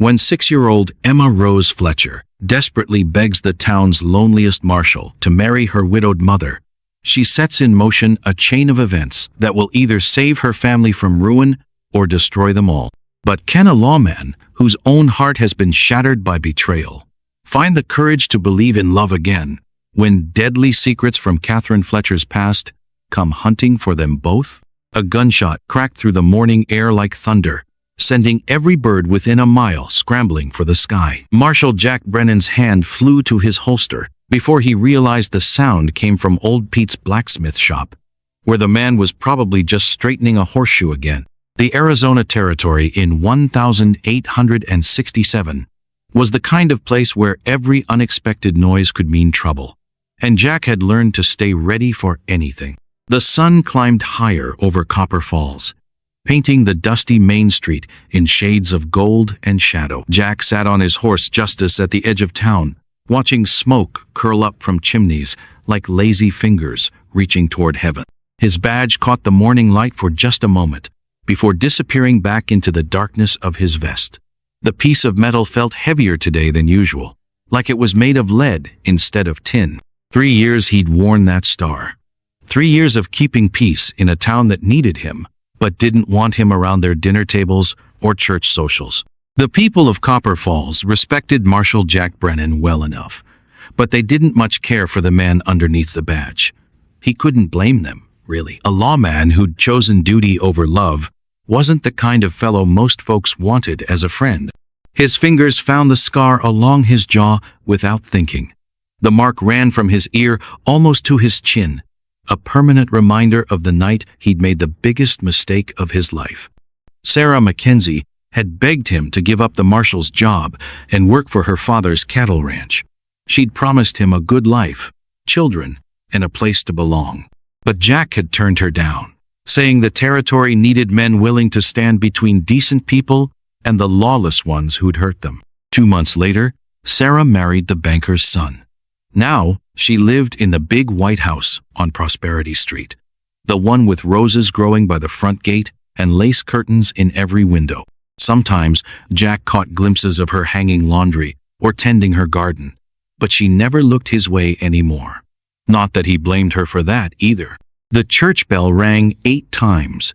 When 6-year-old Emma Rose Fletcher desperately begs the town's loneliest marshal to marry her widowed mother, she sets in motion a chain of events that will either save her family from ruin or destroy them all. But can a lawman, whose own heart has been shattered by betrayal, find the courage to believe in love again when deadly secrets from Catherine Fletcher's past come hunting for them both? A gunshot cracked through the morning air like thunder, sending every bird within a mile scrambling for the sky. Marshal Jack Brennan's hand flew to his holster before he realized the sound came from old Pete's blacksmith shop, where the man was probably just straightening a horseshoe again. The Arizona Territory in 1867 was the kind of place where every unexpected noise could mean trouble, and Jack had learned to stay ready for anything. The sun climbed higher over Copper Falls, painting the dusty main street in shades of gold and shadow. Jack sat on his horse Justice at the edge of town, watching smoke curl up from chimneys like lazy fingers reaching toward heaven. His badge caught the morning light for just a moment, before disappearing back into the darkness of his vest. The piece of metal felt heavier today than usual, like it was made of lead instead of tin. 3 years he'd worn that star. 3 years of keeping peace in a town that needed him, but didn't want him around their dinner tables or church socials. The people of Copper Falls respected Marshal Jack Brennan well enough, but they didn't much care for the man underneath the badge. He couldn't blame them, really. A lawman who'd chosen duty over love wasn't the kind of fellow most folks wanted as a friend. His fingers found the scar along his jaw without thinking. The mark ran from his ear almost to his chin, a permanent reminder of the night he'd made the biggest mistake of his life. Sarah Mackenzie had begged him to give up the marshal's job and work for her father's cattle ranch. She'd promised him a good life, children, and a place to belong. But Jack had turned her down, saying the territory needed men willing to stand between decent people and the lawless ones who'd hurt them. 2 months later, Sarah married the banker's son. Now, she lived in the big white house on Prosperity Street, the one with roses growing by the front gate and lace curtains in every window. Sometimes, Jack caught glimpses of her hanging laundry or tending her garden, but she never looked his way anymore. Not that he blamed her for that either. The church bell rang 8 times,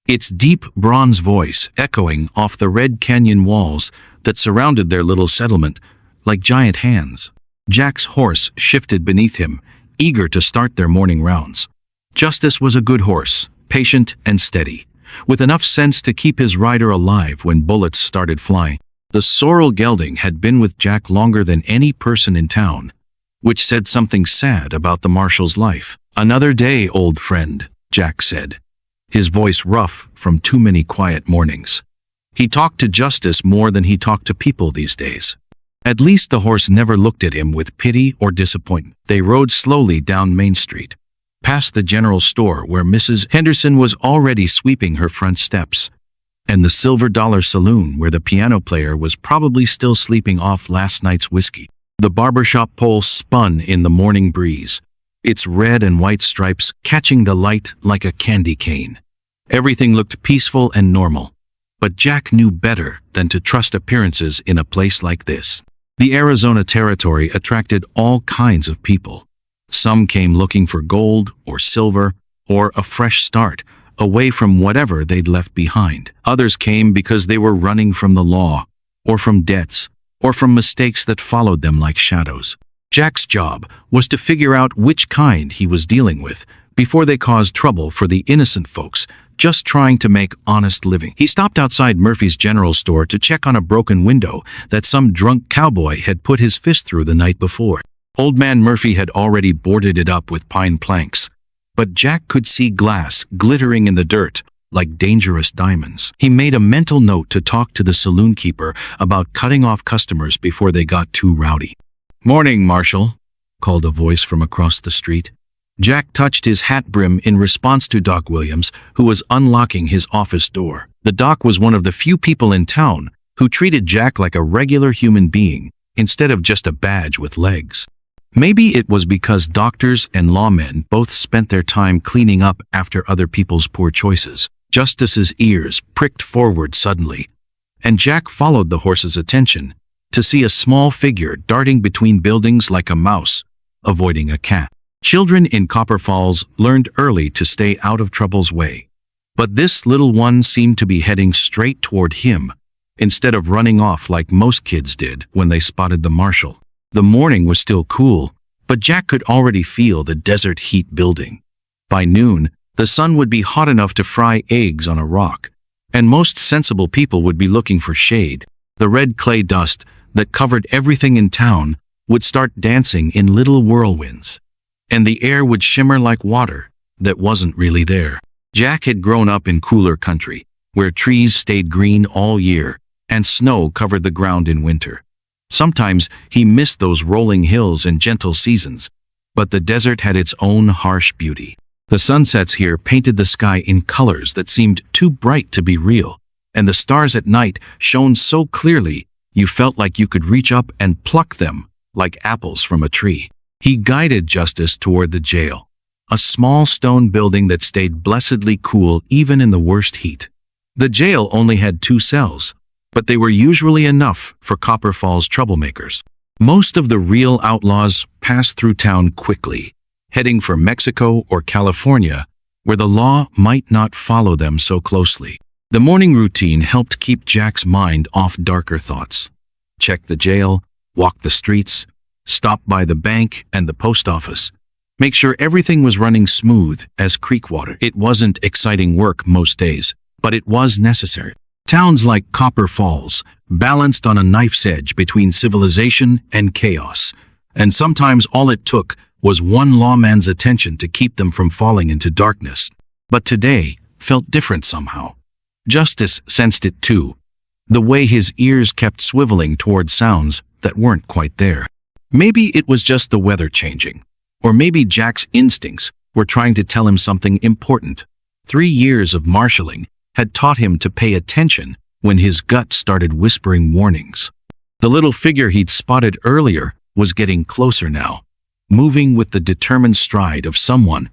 its deep bronze voice echoing off the red canyon walls that surrounded their little settlement like giant hands. Jack's horse shifted beneath him, eager to start their morning rounds. Justice was a good horse, patient and steady, with enough sense to keep his rider alive when bullets started flying. The sorrel gelding had been with Jack longer than any person in town, which said something sad about the marshal's life. "Another day, old friend," Jack said, his voice rough from too many quiet mornings. He talked to Justice more than he talked to people these days. At least the horse never looked at him with pity or disappointment. They rode slowly down Main Street, past the general store where Mrs. Henderson was already sweeping her front steps, and the Silver Dollar Saloon where the piano player was probably still sleeping off last night's whiskey. The barbershop pole spun in the morning breeze, its red and white stripes catching the light like a candy cane. Everything looked peaceful and normal, but Jack knew better than to trust appearances in a place like this. The Arizona Territory attracted all kinds of people. Some came looking for gold or silver or a fresh start, away from whatever they'd left behind. Others came because they were running from the law, or from debts, or from mistakes that followed them like shadows. Jack's job was to figure out which kind he was dealing with before they caused trouble for the innocent folks just trying to make honest living. He stopped outside Murphy's General Store to check on a broken window that some drunk cowboy had put his fist through the night before. Old Man Murphy had already boarded it up with pine planks, but Jack could see glass glittering in the dirt like dangerous diamonds. He made a mental note to talk to the saloon keeper about cutting off customers before they got too rowdy. "Morning, Marshal," called a voice from across the street. Jack touched his hat brim in response to Doc Williams, who was unlocking his office door. The doc was one of the few people in town who treated Jack like a regular human being instead of just a badge with legs. Maybe it was because doctors and lawmen both spent their time cleaning up after other people's poor choices. Justice's ears pricked forward suddenly, and Jack followed the horse's attention to see a small figure darting between buildings like a mouse, avoiding a cat. Children in Copper Falls learned early to stay out of trouble's way. But this little one seemed to be heading straight toward him, instead of running off like most kids did when they spotted the marshal. The morning was still cool, but Jack could already feel the desert heat building. By noon, the sun would be hot enough to fry eggs on a rock, and most sensible people would be looking for shade. The red clay dust that covered everything in town would start dancing in little whirlwinds, and the air would shimmer like water that wasn't really there. Jack had grown up in cooler country, where trees stayed green all year, and snow covered the ground in winter. Sometimes he missed those rolling hills and gentle seasons, but the desert had its own harsh beauty. The sunsets here painted the sky in colors that seemed too bright to be real, and the stars at night shone so clearly you felt like you could reach up and pluck them like apples from a tree. He guided Justice toward the jail, a small stone building that stayed blessedly cool even in the worst heat. The jail only had 2 cells, but they were usually enough for Copper Falls troublemakers. Most of the real outlaws passed through town quickly, heading for Mexico or California, where the law might not follow them so closely. The morning routine helped keep Jack's mind off darker thoughts. Check the jail, walk the streets, stop by the bank and the post office. Make sure everything was running smooth as creek water. It wasn't exciting work most days, but it was necessary. Towns like Copper Falls balanced on a knife's edge between civilization and chaos, and sometimes all it took was one lawman's attention to keep them from falling into darkness. But today felt different somehow. Justice sensed it too, the way his ears kept swiveling toward sounds that weren't quite there. Maybe it was just the weather changing, or maybe Jack's instincts were trying to tell him something important. 3 years of marshalling had taught him to pay attention when his gut started whispering warnings. The little figure he'd spotted earlier was getting closer now, moving with the determined stride of someone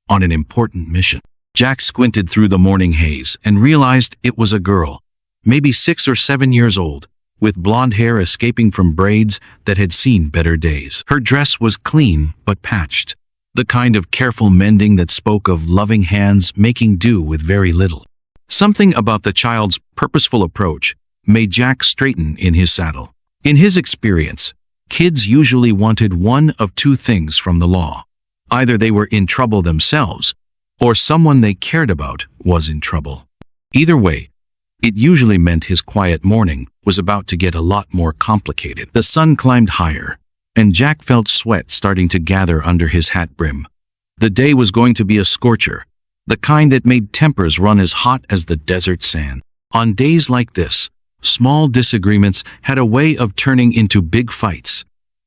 on an important mission. Jack squinted through the morning haze and realized it was a girl, maybe 6 or 7 years old, with blonde hair escaping from braids that had seen better days. Her dress was clean but patched, the kind of careful mending that spoke of loving hands making do with very little. Something about the child's purposeful approach made Jack straighten in his saddle. In his experience, kids usually wanted one of 2 things from the law. Either they were in trouble themselves, or someone they cared about was in trouble. Either way, it usually meant his quiet morning was about to get a lot more complicated. The sun climbed higher, and Jack felt sweat starting to gather under his hat brim. The day was going to be a scorcher, the kind that made tempers run as hot as the desert sand. On days like this, small disagreements had a way of turning into big fights,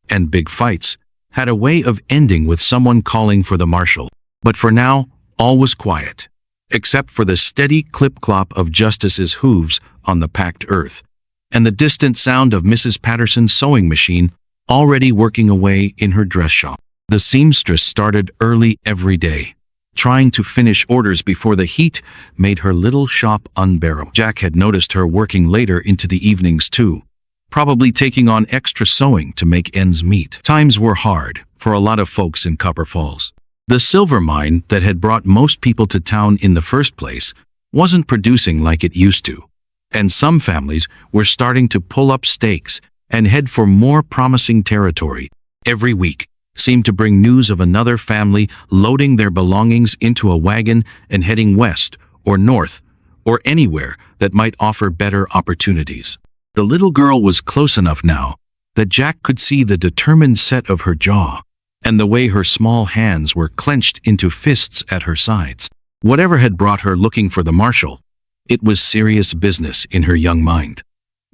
and big fights had a way of ending with someone calling for the marshal. But for now, all was quiet, except for the steady clip-clop of Justice's hooves on the packed earth, and the distant sound of Mrs. Patterson's sewing machine already working away in her dress shop. The seamstress started early every day, trying to finish orders before the heat made her little shop unbearable. Jack had noticed her working later into the evenings too, probably taking on extra sewing to make ends meet. Times were hard for a lot of folks in Copper Falls. The silver mine that had brought most people to town in the first place wasn't producing like it used to, and some families were starting to pull up stakes and head for more promising territory. Every week seemed to bring news of another family loading their belongings into a wagon and heading west or north or anywhere that might offer better opportunities. The little girl was close enough now that Jack could see the determined set of her jaw and the way her small hands were clenched into fists at her sides. Whatever had brought her looking for the marshal, it was serious business in her young mind.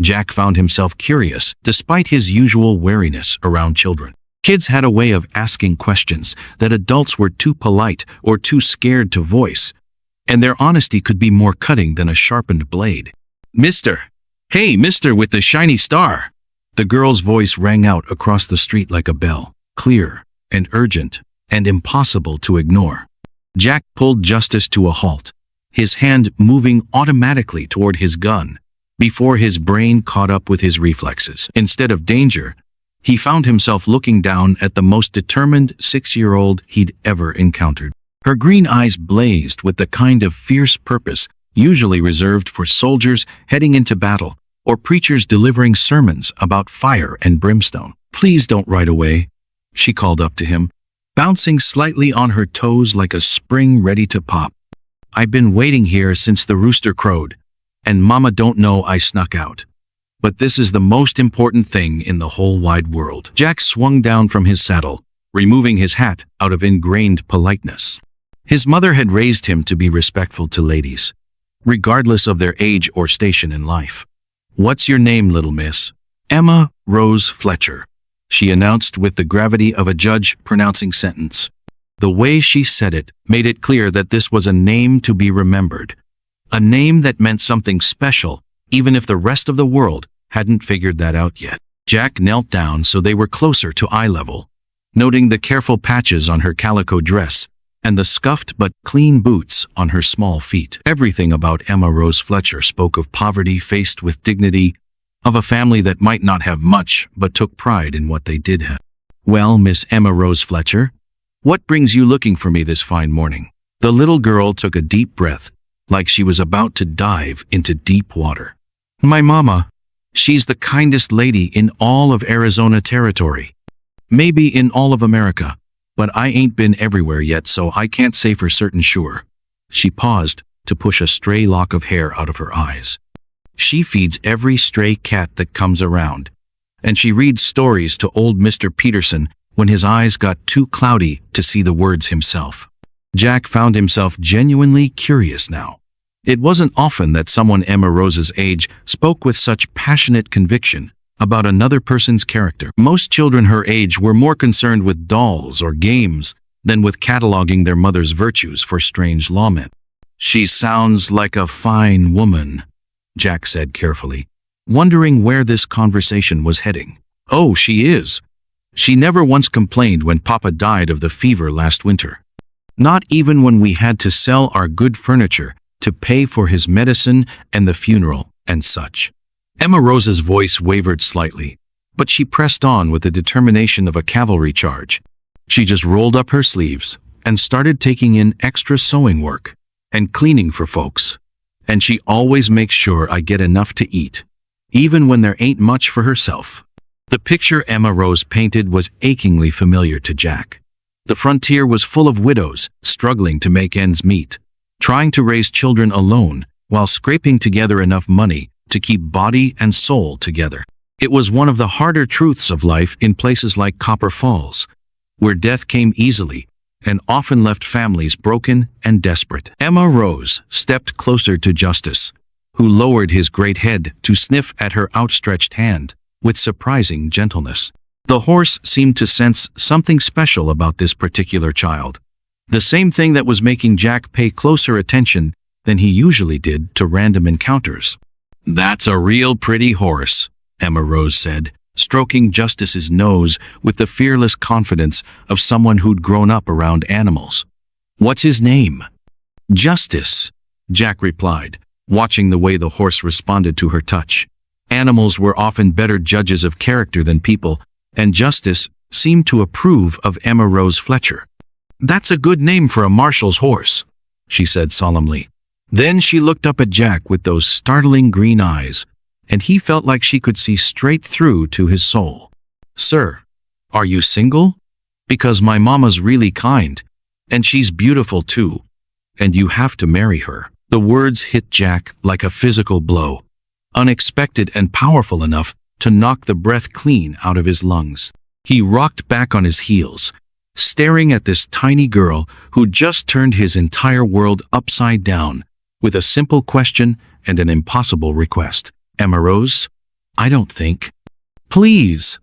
Jack found himself curious despite his usual wariness around children. Kids had a way of asking questions that adults were too polite or too scared to voice, and their honesty could be more cutting than a sharpened blade. "Mister! Hey, mister with the shiny star!" The girl's voice rang out across the street like a bell, clear and urgent and impossible to ignore. Jack pulled Justice to a halt, his hand moving automatically toward his gun, before his brain caught up with his reflexes. Instead of danger, he found himself looking down at the most determined 6-year-old he'd ever encountered. Her green eyes blazed with the kind of fierce purpose usually reserved for soldiers heading into battle or preachers delivering sermons about fire and brimstone. "Please don't ride away," she called up to him, bouncing slightly on her toes like a spring ready to pop. "I've been waiting here since the rooster crowed, and Mama don't know I snuck out. But this is the most important thing in the whole wide world." Jack swung down from his saddle, removing his hat out of ingrained politeness. His mother had raised him to be respectful to ladies, regardless of their age or station in life. "What's your name, little miss?" "Emma Rose Fletcher," she announced with the gravity of a judge pronouncing sentence. The way she said it made it clear that this was a name to be remembered, a name that meant something special, even if the rest of the world hadn't figured that out yet. Jack knelt down so they were closer to eye level, noting the careful patches on her calico dress and the scuffed but clean boots on her small feet. Everything about Emma Rose Fletcher spoke of poverty faced with dignity, of a family that might not have much but took pride in what they did have. "Well, Miss Emma Rose Fletcher, what brings you looking for me this fine morning?" The little girl took a deep breath, like she was about to dive into deep water. "My mama, she's the kindest lady in all of Arizona Territory. Maybe in all of America, but I ain't been everywhere yet, so I can't say for certain sure." She paused to push a stray lock of hair out of her eyes. "She feeds every stray cat that comes around, and she reads stories to old Mr. Peterson when his eyes got too cloudy to see the words himself." Jack found himself genuinely curious now. It wasn't often that someone Emma Rose's age spoke with such passionate conviction about another person's character. Most children her age were more concerned with dolls or games than with cataloging their mother's virtues for strange lawmen. "She sounds like a fine woman," Jack said carefully, wondering where this conversation was heading. "Oh, she is. She never once complained when Papa died of the fever last winter. Not even when we had to sell our good furniture to pay for his medicine and the funeral and such." Emma Rose's voice wavered slightly, but she pressed on with the determination of a cavalry charge. She just rolled up her sleeves and started taking in extra sewing work and cleaning for folks. "And she always makes sure I get enough to eat, even when there ain't much for herself." The picture Emma Rose painted was achingly familiar to Jack. The frontier was full of widows struggling to make ends meet, trying to raise children alone while scraping together enough money to keep body and soul together. It was one of the harder truths of life in places like Copper Falls, where death came easily and often left families broken and desperate. Emma Rose stepped closer to Justice, who lowered his great head to sniff at her outstretched hand with surprising gentleness. The horse seemed to sense something special about this particular child, the same thing that was making Jack pay closer attention than he usually did to random encounters. "That's a real pretty horse," Emma Rose said, stroking Justice's nose with the fearless confidence of someone who'd grown up around animals. "What's his name?" "Justice," Jack replied, watching the way the horse responded to her touch. Animals were often better judges of character than people, and Justice seemed to approve of Emma Rose Fletcher. "That's a good name for a marshal's horse," she said solemnly. Then she looked up at Jack with those startling green eyes, and he felt like she could see straight through to his soul. "Sir, are you single? Because my mama's really kind, and she's beautiful too, and you have to marry her." The words hit Jack like a physical blow, unexpected and powerful enough to knock the breath clean out of his lungs. He rocked back on his heels, staring at this tiny girl who'd just turned his entire world upside down with a simple question and an impossible request. "Emma Rose? I don't think." "Please!"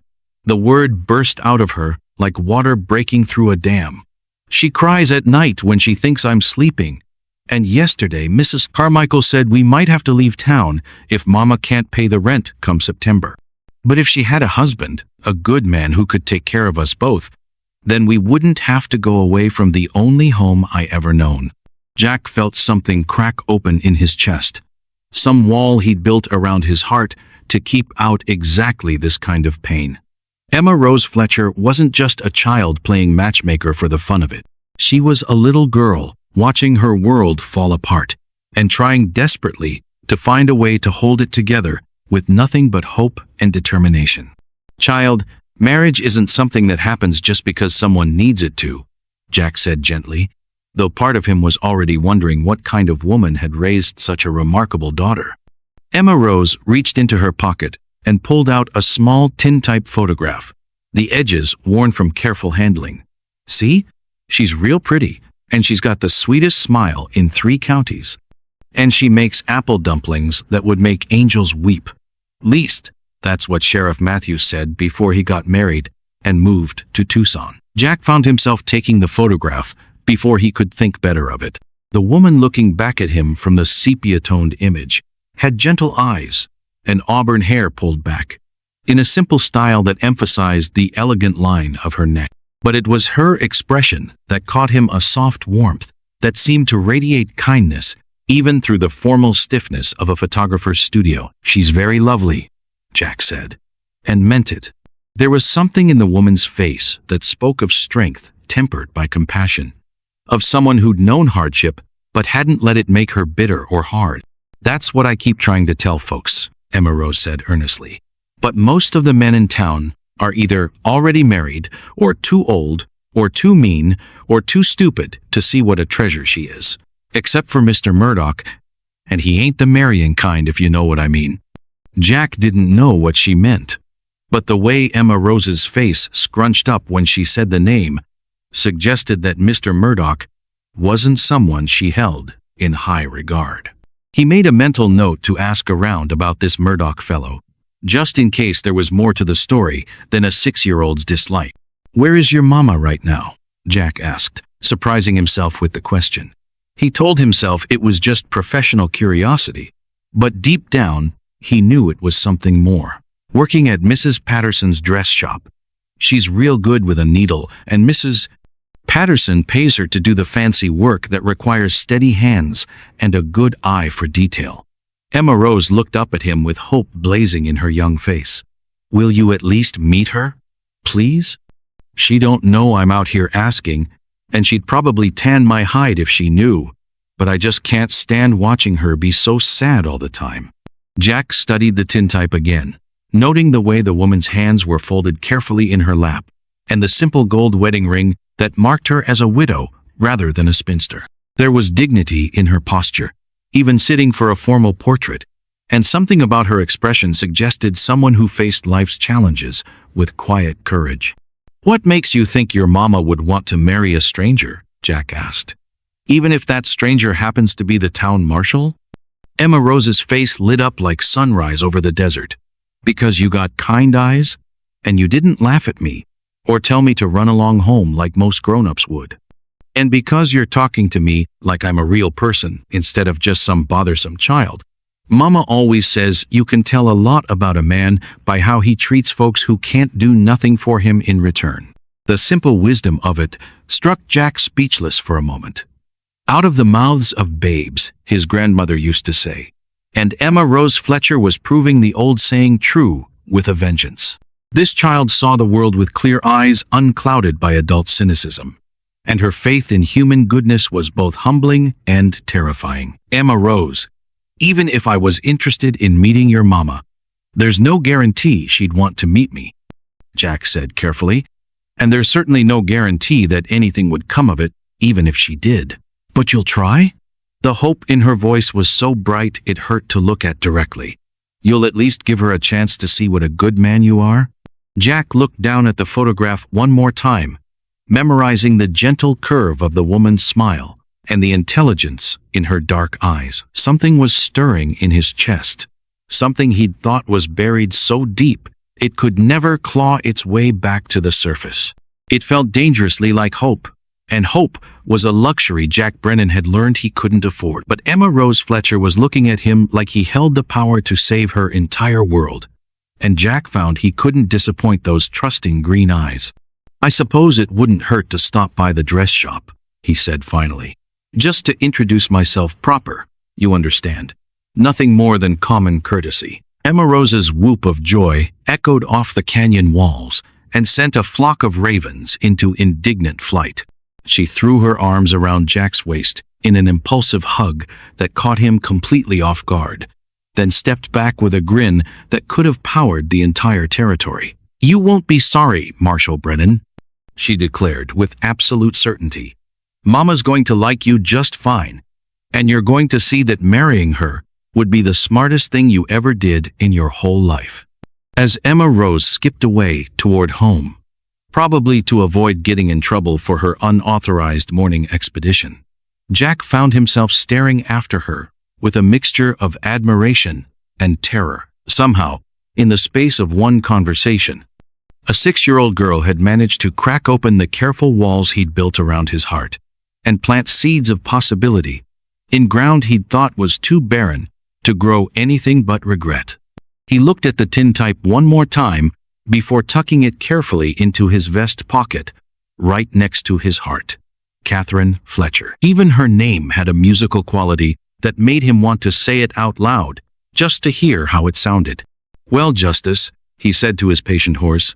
The word burst out of her like water breaking through a dam. "She cries at night when she thinks I'm sleeping. And yesterday Mrs. Carmichael said we might have to leave town if Mama can't pay the rent come September. But if she had a husband, a good man who could take care of us both, then we wouldn't have to go away from the only home I ever known." Jack felt something crack open in his chest, some wall he'd built around his heart to keep out exactly this kind of pain. Emma Rose Fletcher wasn't just a child playing matchmaker for the fun of it. She was a little girl watching her world fall apart and trying desperately to find a way to hold it together with nothing but hope and determination. "Child, marriage isn't something that happens just because someone needs it to," Jack said gently, though part of him was already wondering what kind of woman had raised such a remarkable daughter. Emma Rose reached into her pocket and pulled out a small tintype photograph, the edges worn from careful handling. "See? She's real pretty, and she's got the sweetest smile in 3 counties. And she makes apple dumplings that would make angels weep. Least, that's what Sheriff Matthews said before he got married and moved to Tucson." Jack found himself taking the photograph before he could think better of it. The woman looking back at him from the sepia-toned image had gentle eyes and auburn hair pulled back, in a simple style that emphasized the elegant line of her neck. But it was her expression that caught him, a soft warmth that seemed to radiate kindness even through the formal stiffness of a photographer's studio. "She's very lovely," Jack said, and meant it. There was something in the woman's face that spoke of strength tempered by compassion, of someone who'd known hardship but hadn't let it make her bitter or hard. "That's what I keep trying to tell folks," Emma Rose said earnestly. "But most of the men in town are either already married, or too old, or too mean, or too stupid to see what a treasure she is. Except for Mr. Murdoch, and he ain't the marrying kind, if you know what I mean." Jack didn't know what she meant, but the way Emma Rose's face scrunched up when she said the name suggested that Mr. Murdoch wasn't someone she held in high regard. He made a mental note to ask around about this Murdoch fellow, just in case there was more to the story than a 6-year-old's dislike. "Where is your mama right now?" Jack asked, surprising himself with the question. He told himself it was just professional curiosity, but deep down, he knew it was something more. "Working at Mrs. Patterson's dress shop. She's real good with a needle, and Mrs. Patterson pays her to do the fancy work that requires steady hands and a good eye for detail." Emma Rose looked up at him with hope blazing in her young face. "Will you at least meet her, please? She don't know I'm out here asking, and she'd probably tan my hide if she knew, but I just can't stand watching her be so sad all the time." Jack studied the tintype again, noting the way the woman's hands were folded carefully in her lap, and the simple gold wedding ring that marked her as a widow rather than a spinster. There was dignity in her posture, even sitting for a formal portrait, and something about her expression suggested someone who faced life's challenges with quiet courage. "What makes you think your mama would want to marry a stranger?" Jack asked. "Even if that stranger happens to be the town marshal?" Emma Rose's face lit up like sunrise over the desert. "Because you got kind eyes, and you didn't laugh at me, or tell me to run along home like most grown-ups would. And because you're talking to me like I'm a real person instead of just some bothersome child. Mama always says you can tell a lot about a man by how he treats folks who can't do nothing for him in return." The simple wisdom of it struck Jack speechless for a moment. Out of the mouths of babes, his grandmother used to say, and Emma Rose Fletcher was proving the old saying true with a vengeance. This child saw the world with clear eyes unclouded by adult cynicism, and her faith in human goodness was both humbling and terrifying. "Emma Rose, even if I was interested in meeting your mama, there's no guarantee she'd want to meet me," Jack said carefully, "and there's certainly no guarantee that anything would come of it, even if she did. But you'll try?" The hope in her voice was so bright it hurt to look at directly. "You'll at least give her a chance to see what a good man you are?" Jack looked down at the photograph one more time, memorizing the gentle curve of the woman's smile and the intelligence in her dark eyes. Something was stirring in his chest, something he'd thought was buried so deep it could never claw its way back to the surface. It felt dangerously like hope, and hope was a luxury Jack Brennan had learned he couldn't afford. But Emma Rose Fletcher was looking at him like he held the power to save her entire world, and Jack found he couldn't disappoint those trusting green eyes. "I suppose it wouldn't hurt to stop by the dress shop," he said finally. "Just to introduce myself proper, you understand. nothing more than common courtesy. Emma Rose's whoop of joy echoed off the canyon walls and sent a flock of ravens into indignant flight. She threw her arms around Jack's waist in an impulsive hug that caught him completely off guard, then stepped back with a grin that could have powered the entire territory. "You won't be sorry, Marshal Brennan," she declared with absolute certainty. "Mama's going to like you just fine, and you're going to see that marrying her would be the smartest thing you ever did in your whole life." As Emma Rose skipped away toward home, probably to avoid getting in trouble for her unauthorized morning expedition, Jack found himself staring after her with a mixture of admiration and terror. Somehow, in the space of one conversation, a 6-year-old girl had managed to crack open the careful walls he'd built around his heart and plant seeds of possibility in ground he'd thought was too barren to grow anything but regret. He looked at the tintype one more time before tucking it carefully into his vest pocket, right next to his heart. Catherine Fletcher. Even her name had a musical quality that made him want to say it out loud, just to hear how it sounded. "Well, Justice," he said to his patient horse,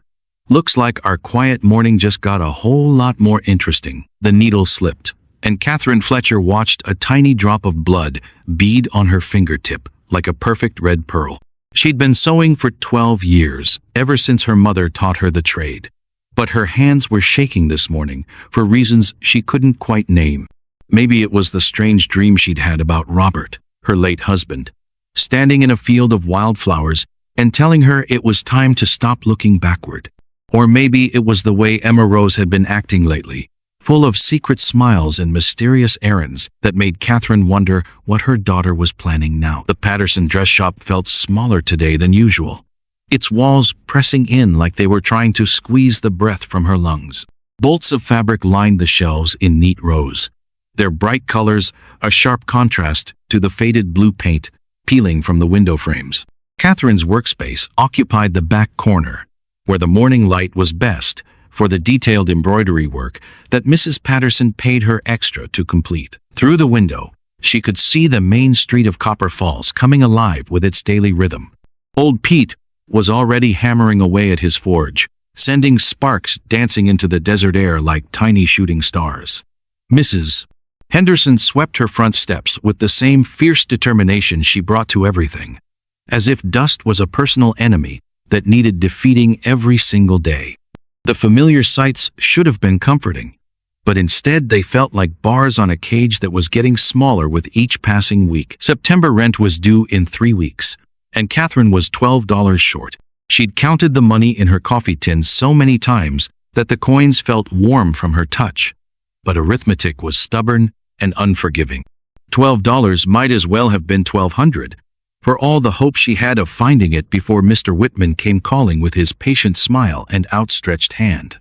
"looks like our quiet morning just got a whole lot more interesting." The needle slipped, and Catherine Fletcher watched a tiny drop of blood bead on her fingertip like a perfect red pearl. She'd been sewing for 12 years, ever since her mother taught her the trade. But her hands were shaking this morning for reasons she couldn't quite name. Maybe it was the strange dream she'd had about Robert, her late husband, standing in a field of wildflowers and telling her it was time to stop looking backward. Or maybe it was the way Emma Rose had been acting lately, full of secret smiles and mysterious errands that made Catherine wonder what her daughter was planning now. The Patterson dress shop felt smaller today than usual, its walls pressing in like they were trying to squeeze the breath from her lungs. Bolts of fabric lined the shelves in neat rows, their bright colors a sharp contrast to the faded blue paint peeling from the window frames. Catherine's workspace occupied the back corner, where the morning light was best for the detailed embroidery work that Mrs. Patterson paid her extra to complete. Through the window, she could see the main street of Copper Falls coming alive with its daily rhythm. Old Pete was already hammering away at his forge, sending sparks dancing into the desert air like tiny shooting stars. Mrs. Henderson swept her front steps with the same fierce determination she brought to everything, as if dust was a personal enemy that needed defeating every single day. The familiar sights should have been comforting, but instead they felt like bars on a cage that was getting smaller with each passing week. September rent was due in 3 weeks, and Catherine was $12 short. She'd counted the money in her coffee tin so many times that the coins felt warm from her touch, but arithmetic was stubborn and unforgiving. $12 might as well have been $1,200, for all the hope she had of finding it before Mr. Whitman came calling with his patient smile and outstretched hand.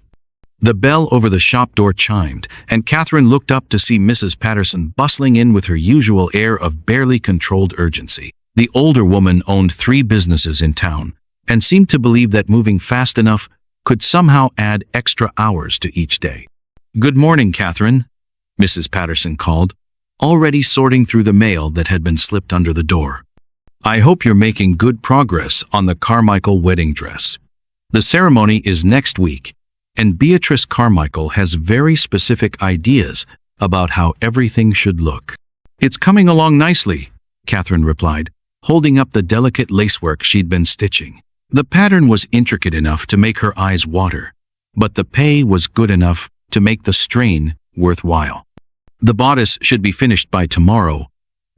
The bell over the shop door chimed, and Catherine looked up to see Mrs. Patterson bustling in with her usual air of barely controlled urgency. The older woman owned 3 businesses in town and seemed to believe that moving fast enough could somehow add extra hours to each day. "Good morning, Catherine," Mrs. Patterson called, already sorting through the mail that had been slipped under the door. "I hope you're making good progress on the Carmichael wedding dress. The ceremony is next week, and Beatrice Carmichael has very specific ideas about how everything should look." "It's coming along nicely," Catherine replied, holding up the delicate lacework she'd been stitching. The pattern was intricate enough to make her eyes water, but the pay was good enough to make the strain worthwhile. "The bodice should be finished by tomorrow,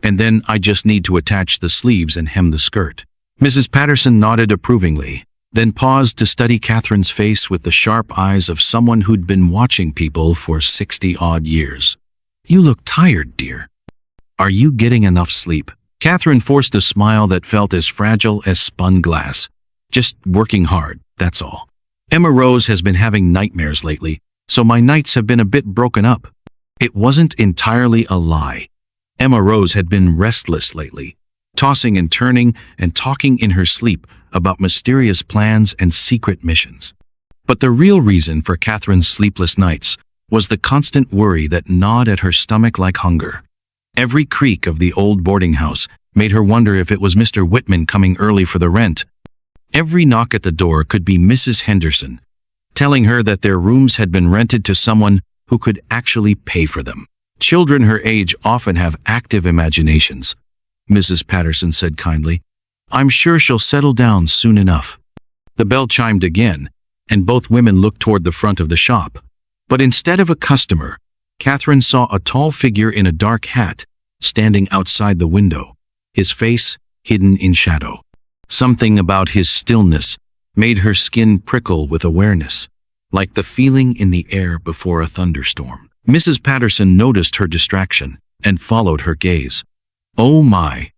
and then I just need to attach the sleeves and hem the skirt." Mrs. Patterson nodded approvingly, then paused to study Catherine's face with the sharp eyes of someone who'd been watching people for 60-odd years. "You look tired, dear. Are you getting enough sleep?" Catherine forced a smile that felt as fragile as spun glass. "Just working hard, that's all. Emma Rose has been having nightmares lately, so my nights have been a bit broken up." It wasn't entirely a lie. Emma Rose had been restless lately, tossing and turning and talking in her sleep about mysterious plans and secret missions. But the real reason for Catherine's sleepless nights was the constant worry that gnawed at her stomach like hunger. Every creak of the old boarding house made her wonder if it was Mr. Whitman coming early for the rent. Every knock at the door could be Mrs. Henderson, telling her that their rooms had been rented to someone who could actually pay for them. Children her age often have active imaginations, Mrs. Patterson said kindly. I'm sure she'll settle down soon enough. The bell chimed again, and both women looked toward the front of the shop. But instead of a customer, Catherine saw a tall figure in a dark hat standing outside the window, his face hidden in shadow. Something about his stillness made her skin prickle with awareness, like the feeling in the air before a thunderstorm. Mrs. Patterson noticed her distraction and followed her gaze. "Oh my,"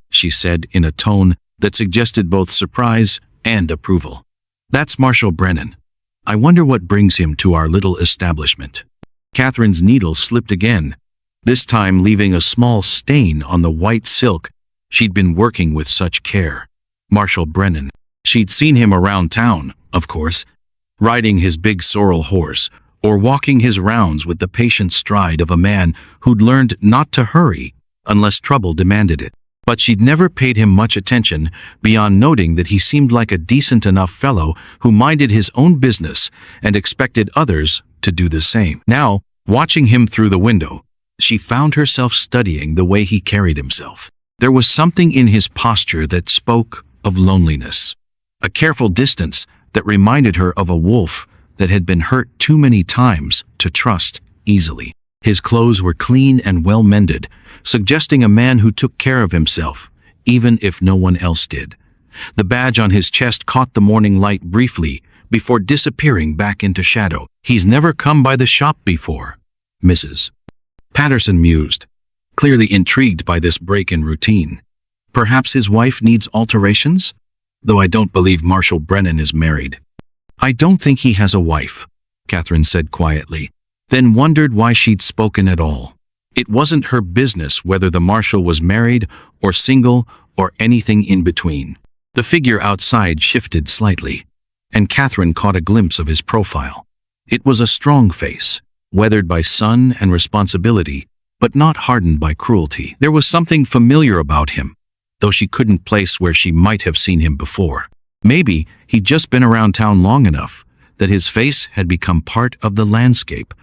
she said in a tone that suggested both surprise and approval. "That's Marshal Brennan. I wonder what brings him to our little establishment." Catherine's needle slipped again, this time leaving a small stain on the white silk she'd been working with such care. Marshal Brennan. She'd seen him around town, of course, riding his big sorrel horse, or walking his rounds with the patient stride of a man who'd learned not to hurry unless trouble demanded it. But she'd never paid him much attention beyond noting that he seemed like a decent enough fellow who minded his own business and expected others to do the same. Now, watching him through the window, she found herself studying the way he carried himself. There was something in his posture that spoke of loneliness, a careful distance that reminded her of a wolf that had been hurt too many times to trust easily. His clothes were clean and well mended, suggesting a man who took care of himself, even if no one else did. The badge on his chest caught the morning light briefly before disappearing back into shadow. "He's never come by the shop before," Mrs. Patterson mused, clearly intrigued by this break in routine. Perhaps his wife needs alterations? Though I don't believe Marshal Brennan is married. "I don't think he has a wife," Catherine said quietly, then wondered why she'd spoken at all. It wasn't her business whether the marshal was married or single or anything in between. The figure outside shifted slightly, and Catherine caught a glimpse of his profile. It was a strong face, weathered by sun and responsibility, but not hardened by cruelty. There was something familiar about him, though she couldn't place where she might have seen him before. Maybe he'd just been around town long enough that his face had become part of the landscape,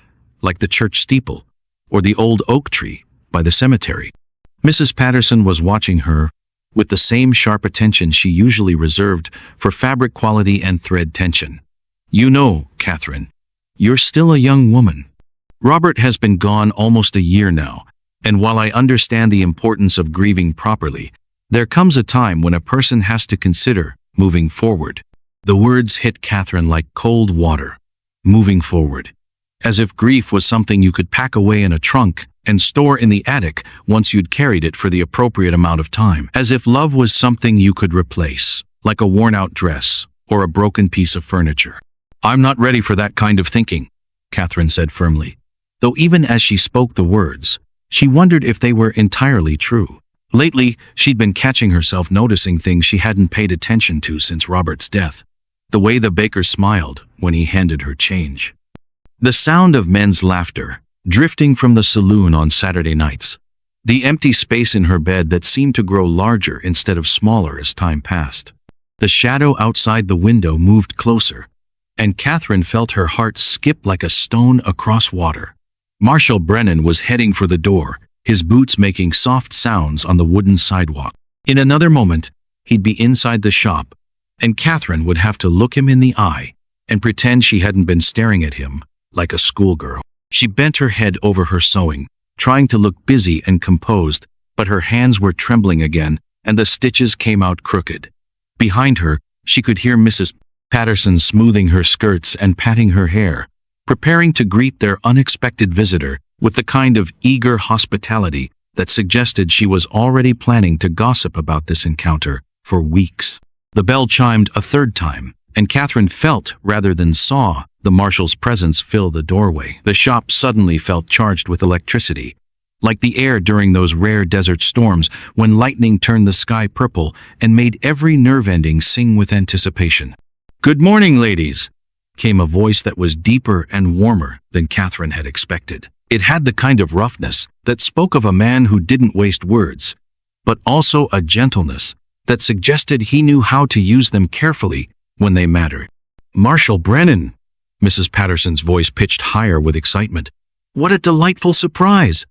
like the church steeple or the old oak tree by the cemetery. Mrs. Patterson was watching her with the same sharp attention she usually reserved for fabric quality and thread tension. "You know, Catherine, you're still a young woman. Robert has been gone almost a year now, and while I understand the importance of grieving properly, there comes a time when a person has to consider moving forward." The words hit Catherine like cold water. Moving forward. As if grief was something you could pack away in a trunk and store in the attic once you'd carried it for the appropriate amount of time. As if love was something you could replace, like a worn-out dress or a broken piece of furniture. "I'm not ready for that kind of thinking," Catherine said firmly, though even as she spoke the words, she wondered if they were entirely true. Lately, she'd been catching herself noticing things she hadn't paid attention to since Robert's death. The way the baker smiled when he handed her change. The sound of men's laughter, drifting from the saloon on Saturday nights. The empty space in her bed that seemed to grow larger instead of smaller as time passed. The shadow outside the window moved closer, and Catherine felt her heart skip like a stone across water. Marshal Brennan was heading for the door, his boots making soft sounds on the wooden sidewalk. In another moment, he'd be inside the shop, and Catherine would have to look him in the eye and pretend she hadn't been staring at him like a schoolgirl. She bent her head over her sewing, trying to look busy and composed, but her hands were trembling again, and the stitches came out crooked. Behind her, she could hear Mrs. Patterson smoothing her skirts and patting her hair, preparing to greet their unexpected visitor with the kind of eager hospitality that suggested she was already planning to gossip about this encounter for weeks. The bell chimed a third time, and Catherine felt rather than saw the marshal's presence fill the doorway. The shop suddenly felt charged with electricity, like the air during those rare desert storms when lightning turned the sky purple and made every nerve ending sing with anticipation. "Good morning, ladies," came a voice that was deeper and warmer than Catherine had expected. It had the kind of roughness that spoke of a man who didn't waste words, but also a gentleness that suggested he knew how to use them carefully when they mattered. "Marshal Brennan!" Mrs. Patterson's voice pitched higher with excitement. "What a delightful surprise!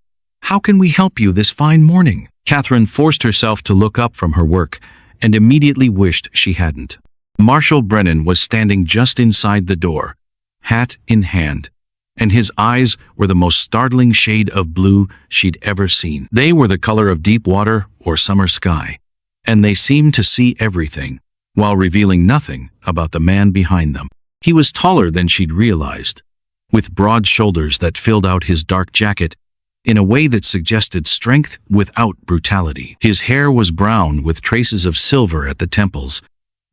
How can we help you this fine morning?" Catherine forced herself to look up from her work and immediately wished she hadn't. Marshal Brennan was standing just inside the door, hat in hand, and his eyes were the most startling shade of blue she'd ever seen. They were the color of deep water or summer sky, and they seemed to see everything, while revealing nothing about the man behind them. He was taller than she'd realized, with broad shoulders that filled out his dark jacket in a way that suggested strength without brutality. His hair was brown with traces of silver at the temples,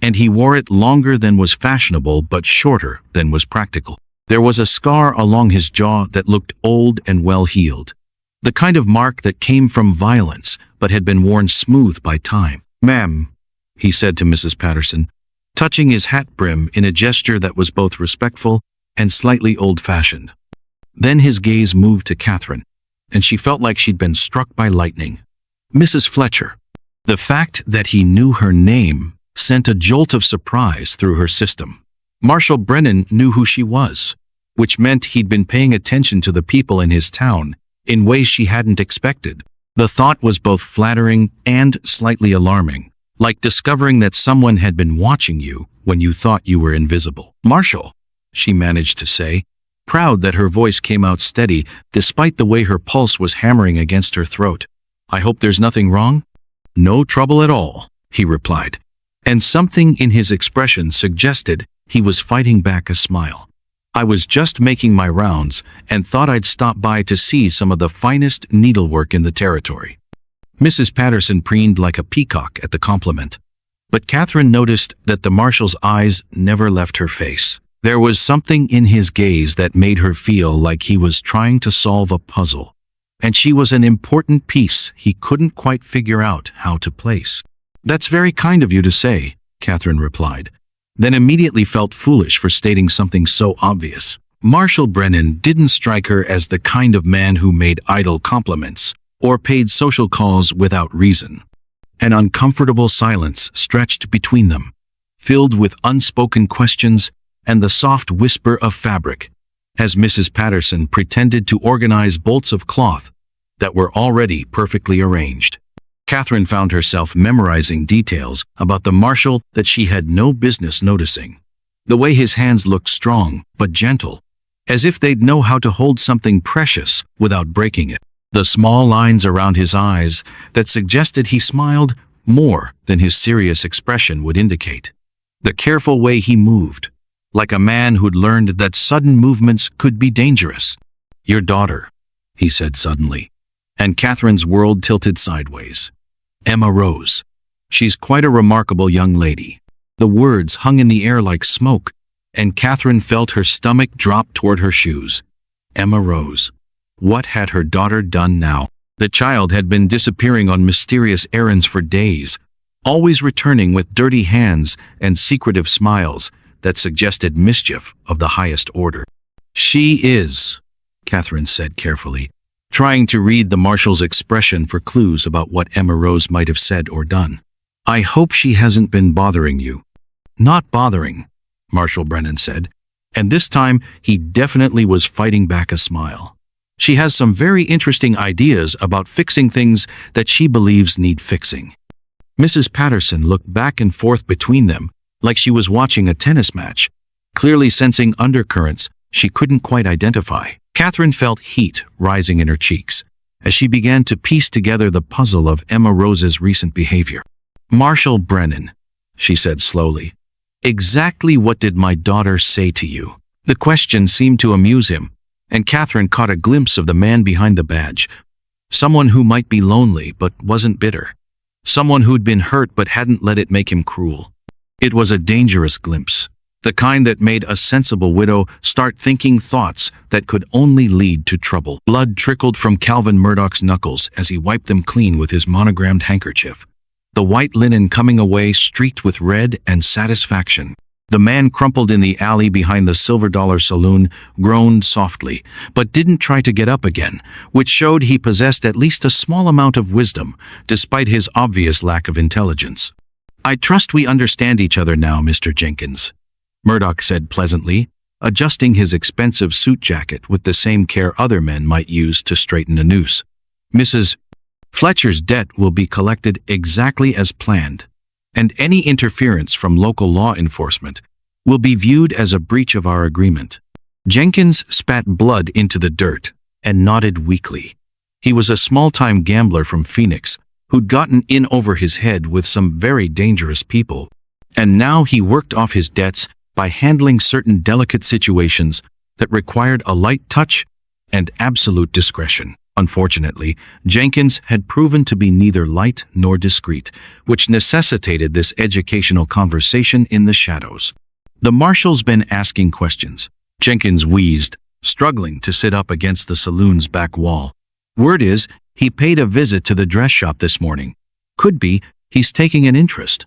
and he wore it longer than was fashionable but shorter than was practical. There was a scar along his jaw that looked old and well-healed, the kind of mark that came from violence but had been worn smooth by time. "Ma'am," he said to Mrs. Patterson, touching his hat brim in a gesture that was both respectful and slightly old-fashioned. Then his gaze moved to Catherine, and she felt like she'd been struck by lightning. "Mrs. Fletcher." The fact that he knew her name sent a jolt of surprise through her system. Marshal Brennan knew who she was, which meant he'd been paying attention to the people in his town in ways she hadn't expected. The thought was both flattering and slightly alarming, like discovering that someone had been watching you when you thought you were invisible. "Marshal," she managed to say, proud that her voice came out steady despite the way her pulse was hammering against her throat. "I hope there's nothing wrong?" "No trouble at all," he replied, and something in his expression suggested he was fighting back a smile. "I was just making my rounds and thought I'd stop by to see some of the finest needlework in the territory." Mrs. Patterson preened like a peacock at the compliment, but Catherine noticed that the marshal's eyes never left her face. There was something in his gaze that made her feel like he was trying to solve a puzzle, and she was an important piece he couldn't quite figure out how to place. "That's very kind of you to say," Catherine replied, then immediately felt foolish for stating something so obvious. Marshal Brennan didn't strike her as the kind of man who made idle compliments or paid social calls without reason. An uncomfortable silence stretched between them, filled with unspoken questions and the soft whisper of fabric, as Mrs. Patterson pretended to organize bolts of cloth that were already perfectly arranged. Catherine found herself memorizing details about the marshal that she had no business noticing. The way his hands looked strong but gentle, as if they'd know how to hold something precious without breaking it. The small lines around his eyes that suggested he smiled more than his serious expression would indicate. The careful way he moved, like a man who'd learned that sudden movements could be dangerous. "Your daughter," he said suddenly, and Catherine's world tilted sideways. "Emma Rose. She's quite a remarkable young lady." The words hung in the air like smoke, and Catherine felt her stomach drop toward her shoes. Emma Rose. What had her daughter done now? The child had been disappearing on mysterious errands for days, always returning with dirty hands and secretive smiles that suggested mischief of the highest order. "She is," Catherine said carefully, trying to read the marshal's expression for clues about what Emma Rose might have said or done. "I hope she hasn't been bothering you." "Not bothering," Marshal Brennan said, and this time he definitely was fighting back a smile. "She has some very interesting ideas about fixing things that she believes need fixing." Mrs. Patterson looked back and forth between them like she was watching a tennis match, clearly sensing undercurrents she couldn't quite identify. Catherine felt heat rising in her cheeks as she began to piece together the puzzle of Emma Rose's recent behavior. "Marshal Brennan," she said slowly, "exactly what did my daughter say to you?" The question seemed to amuse him, and Catherine caught a glimpse of the man behind the badge, someone who might be lonely but wasn't bitter, someone who'd been hurt but hadn't let it make him cruel. It was a dangerous glimpse, the kind that made a sensible widow start thinking thoughts that could only lead to trouble. Blood trickled from Calvin Murdoch's knuckles as he wiped them clean with his monogrammed handkerchief, the white linen coming away streaked with red and satisfaction. The man crumpled in the alley behind the Silver Dollar Saloon groaned softly, but didn't try to get up again, which showed he possessed at least a small amount of wisdom, despite his obvious lack of intelligence. "I trust we understand each other now, Mr. Jenkins," Murdoch said pleasantly, adjusting his expensive suit jacket with the same care other men might use to straighten a noose. "Mrs. Fletcher's debt will be collected exactly as planned, and any interference from local law enforcement will be viewed as a breach of our agreement." Jenkins spat blood into the dirt and nodded weakly. He was a small-time gambler from Phoenix who'd gotten in over his head with some very dangerous people, and now he worked off his debts by handling certain delicate situations that required a light touch and absolute discretion. Unfortunately, Jenkins had proven to be neither light nor discreet, which necessitated this educational conversation in the shadows. "The marshal's been asking questions," Jenkins wheezed, struggling to sit up against the saloon's back wall. "Word is, he paid a visit to the dress shop this morning. Could be, he's taking an interest."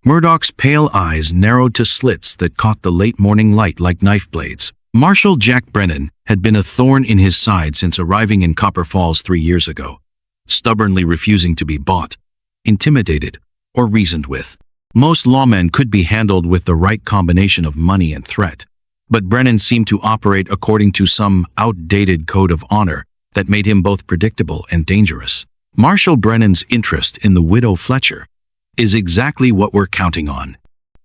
Murdoch's pale eyes narrowed to slits that caught the late morning light like knife blades. Marshal Jack Brennan had been a thorn in his side since arriving in Copper Falls 3 years ago, stubbornly refusing to be bought, intimidated, or reasoned with. Most lawmen could be handled with the right combination of money and threat, but Brennan seemed to operate according to some outdated code of honor that made him both predictable and dangerous. "Marshal Brennan's interest in the widow Fletcher is exactly what we're counting on,"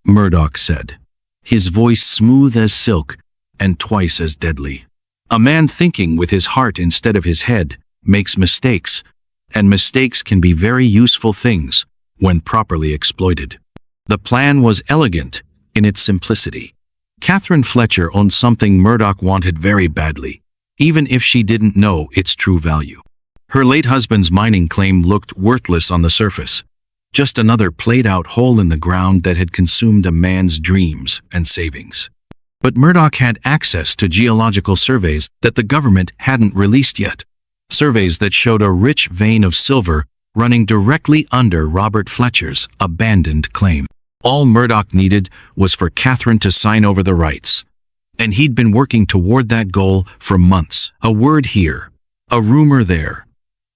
Murdoch said, his voice smooth as silk and twice as deadly. "A man thinking with his heart instead of his head makes mistakes, and mistakes can be very useful things when properly exploited." The plan was elegant in its simplicity. Catherine Fletcher owned something Murdoch wanted very badly, even if she didn't know its true value. Her late husband's mining claim looked worthless on the surface, just another played-out hole in the ground that had consumed a man's dreams and savings. But Murdoch had access to geological surveys that the government hadn't released yet, surveys that showed a rich vein of silver running directly under Robert Fletcher's abandoned claim. All Murdoch needed was for Catherine to sign over the rights, and he'd been working toward that goal for months. A word here, a rumor there,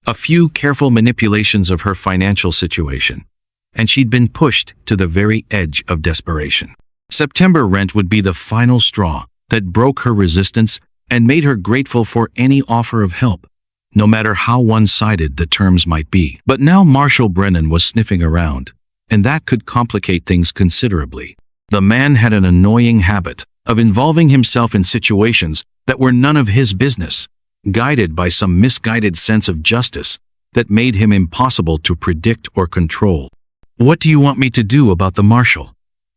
a few careful manipulations of her financial situation, and she'd been pushed to the very edge of desperation. September rent would be the final straw that broke her resistance and made her grateful for any offer of help, no matter how one-sided the terms might be. But now Marshal Brennan was sniffing around, and that could complicate things considerably. The man had an annoying habit of involving himself in situations that were none of his business, guided by some misguided sense of justice that made him impossible to predict or control. "What do you want me to do about the marshal?"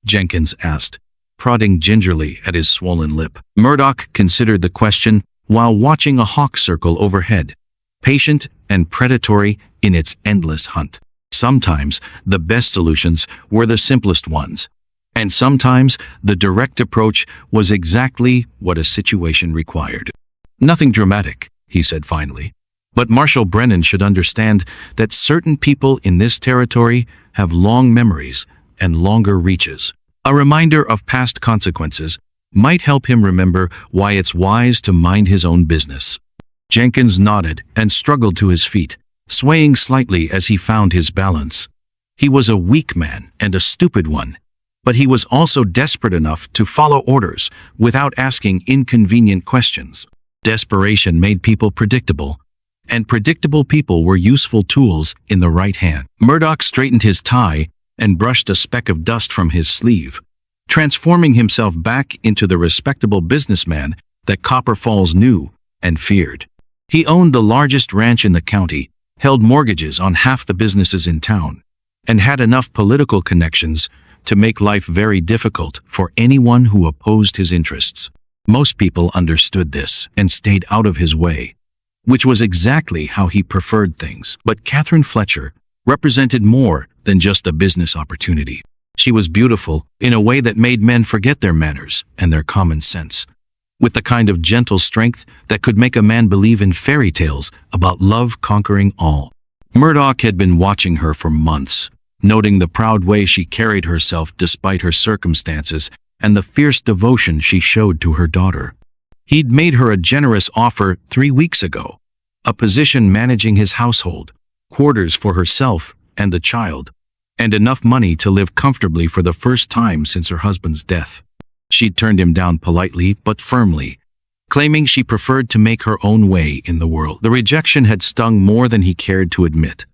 Jenkins asked, prodding gingerly at his swollen lip. Murdoch considered the question while watching a hawk circle overhead, patient and predatory in its endless hunt. Sometimes the best solutions were the simplest ones, and sometimes the direct approach was exactly what a situation required. "Nothing dramatic," he said finally, "but Marshal Brennan should understand that certain people in this territory have long memories and longer reaches. A reminder of past consequences might help him remember why it's wise to mind his own business." Jenkins nodded and struggled to his feet, swaying slightly as he found his balance. He was a weak man and a stupid one, but he was also desperate enough to follow orders without asking inconvenient questions. Desperation made people predictable, and predictable people were useful tools in the right hand. Murdoch straightened his tie and brushed a speck of dust from his sleeve, transforming himself back into the respectable businessman that Copper Falls knew and feared. He owned the largest ranch in the county, held mortgages on half the businesses in town, and had enough political connections to make life very difficult for anyone who opposed his interests. Most people understood this and stayed out of his way, which was exactly how he preferred things. But Catherine Fletcher represented more than just a business opportunity. She was beautiful in a way that made men forget their manners and their common sense, with the kind of gentle strength that could make a man believe in fairy tales about love conquering all. Murdoch had been watching her for months, noting the proud way she carried herself despite her circumstances and the fierce devotion she showed to her daughter. He'd made her a generous offer 3 weeks ago, a position managing his household, quarters for herself and the child, and enough money to live comfortably for the first time since her husband's death. She'd turned him down politely but firmly, claiming she preferred to make her own way in the world. The rejection had stung more than he cared to admit,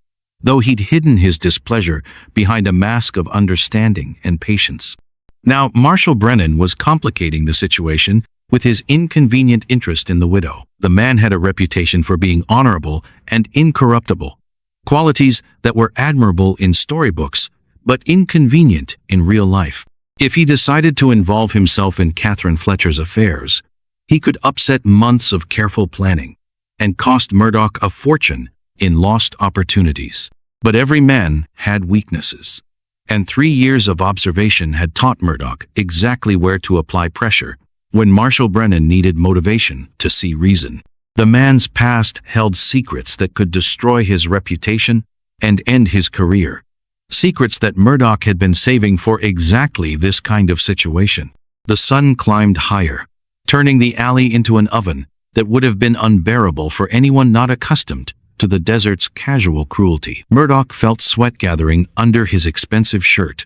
though he'd hidden his displeasure behind a mask of understanding and patience. Now, Marshal Brennan was complicating the situation with his inconvenient interest in the widow. The man had a reputation for being honorable and incorruptible, qualities that were admirable in storybooks, but inconvenient in real life. If he decided to involve himself in Catherine Fletcher's affairs, he could upset months of careful planning and cost Murdoch a fortune in lost opportunities. But every man had weaknesses, and 3 years of observation had taught Murdoch exactly where to apply pressure when Marshal Brennan needed motivation to see reason. The man's past held secrets that could destroy his reputation and end his career, secrets that Murdoch had been saving for exactly this kind of situation. The sun climbed higher, turning the alley into an oven that would have been unbearable for anyone not accustomed to the desert's casual cruelty. Murdoch felt sweat gathering under his expensive shirt,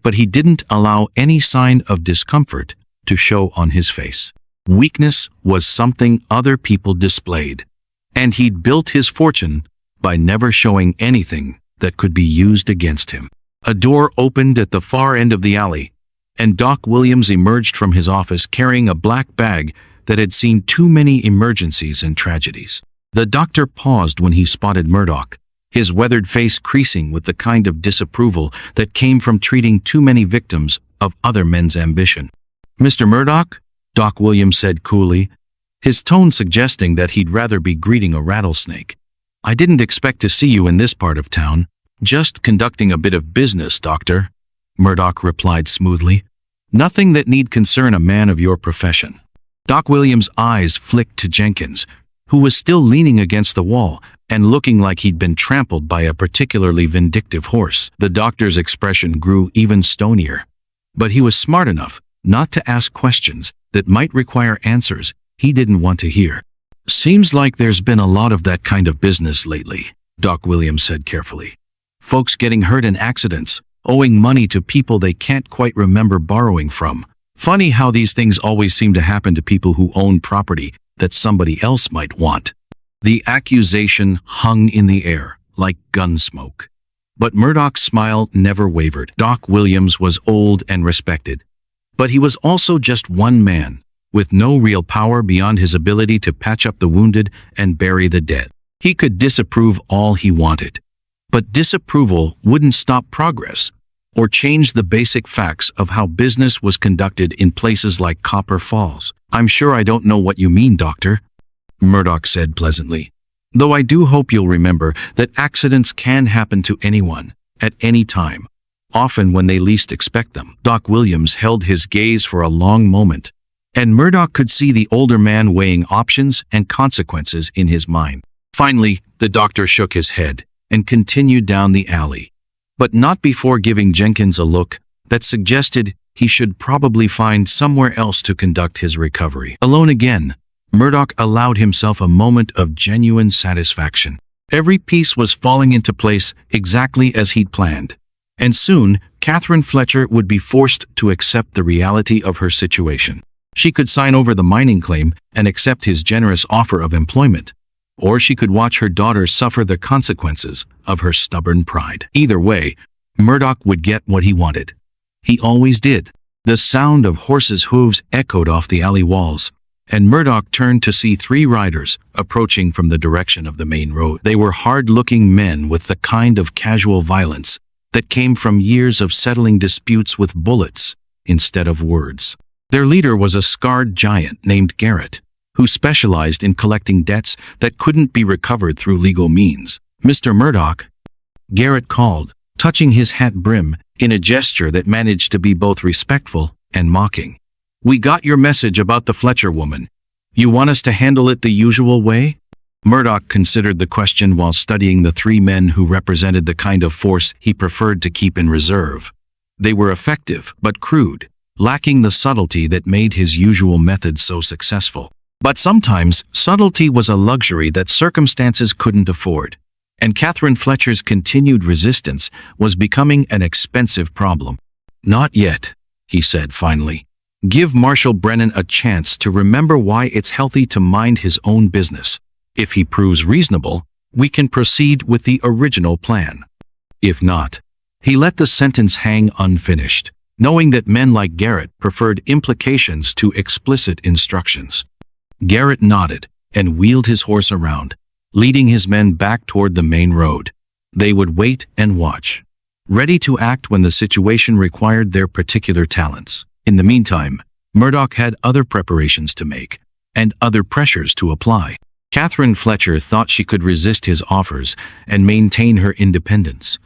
but he didn't allow any sign of discomfort to show on his face. Weakness was something other people displayed, and he'd built his fortune by never showing anything that could be used against him. A door opened at the far end of the alley, and Doc Williams emerged from his office carrying a black bag that had seen too many emergencies and tragedies. The doctor paused when he spotted Murdoch, his weathered face creasing with the kind of disapproval that came from treating too many victims of other men's ambition. "Mr. Murdoch?" Doc Williams said coolly, his tone suggesting that he'd rather be greeting a rattlesnake. "I didn't expect to see you in this part of town. Just conducting a bit of business, doctor," Murdoch replied smoothly. "Nothing that need concern a man of your profession." Doc Williams' eyes flicked to Jenkins, who was still leaning against the wall and looking like he'd been trampled by a particularly vindictive horse. The doctor's expression grew even stonier, but he was smart enough not to ask questions that might require answers he didn't want to hear. "Seems like there's been a lot of that kind of business lately," Doc Williams said carefully. "Folks getting hurt in accidents, owing money to people they can't quite remember borrowing from. Funny how these things always seem to happen to people who own property that somebody else might want." The accusation hung in the air like gun smoke. But Murdoch's smile never wavered. Doc Williams was old and respected, but he was also just one man, with no real power beyond his ability to patch up the wounded and bury the dead. He could disapprove all he wanted, but disapproval wouldn't stop progress or change the basic facts of how business was conducted in places like Copper Falls. "I'm sure I don't know what you mean, doctor," Murdoch said pleasantly, "though I do hope you'll remember that accidents can happen to anyone, at any time, often when they least expect them." Doc Williams held his gaze for a long moment, and Murdoch could see the older man weighing options and consequences in his mind. Finally, the doctor shook his head and continued down the alley, but not before giving Jenkins a look that suggested he should probably find somewhere else to conduct his recovery. Alone again, Murdoch allowed himself a moment of genuine satisfaction. Every piece was falling into place exactly as he'd planned, and soon Catherine Fletcher would be forced to accept the reality of her situation. She could sign over the mining claim and accept his generous offer of employment, or she could watch her daughter suffer the consequences of her stubborn pride. Either way, Murdoch would get what he wanted. He always did. The sound of horses' hooves echoed off the alley walls, and Murdoch turned to see 3 riders approaching from the direction of the main road. They were hard-looking men with the kind of casual violence that came from years of settling disputes with bullets instead of words. Their leader was a scarred giant named Garrett, who specialized in collecting debts that couldn't be recovered through legal means. "Mr. Murdoch," Garrett called, touching his hat brim in a gesture that managed to be both respectful and mocking. "We got your message about the Fletcher woman. You want us to handle it the usual way?" Murdoch considered the question while studying the 3 men who represented the kind of force he preferred to keep in reserve. They were effective but crude, lacking the subtlety that made his usual methods so successful. But sometimes, subtlety was a luxury that circumstances couldn't afford, and Catherine Fletcher's continued resistance was becoming an expensive problem. "Not yet," he said finally. "Give Marshal Brennan a chance to remember why it's healthy to mind his own business. If he proves reasonable, we can proceed with the original plan. If not..." He let the sentence hang unfinished, knowing that men like Garrett preferred implications to explicit instructions. Garrett nodded and wheeled his horse around, leading his men back toward the main road. They would wait and watch, ready to act when the situation required their particular talents. In the meantime, Murdoch had other preparations to make, and other pressures to apply. Catherine Fletcher thought she could resist his offers and maintain her independence.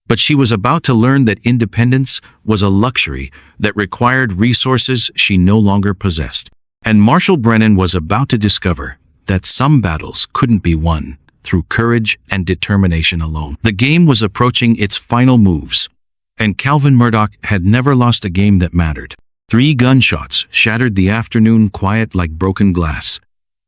But she was about to learn that independence was a luxury that required resources she no longer possessed. And Marshal Brennan was about to discover that some battles couldn't be won through courage and determination alone. The game was approaching its final moves, and Calvin Murdoch had never lost a game that mattered. 3 gunshots shattered the afternoon quiet like broken glass,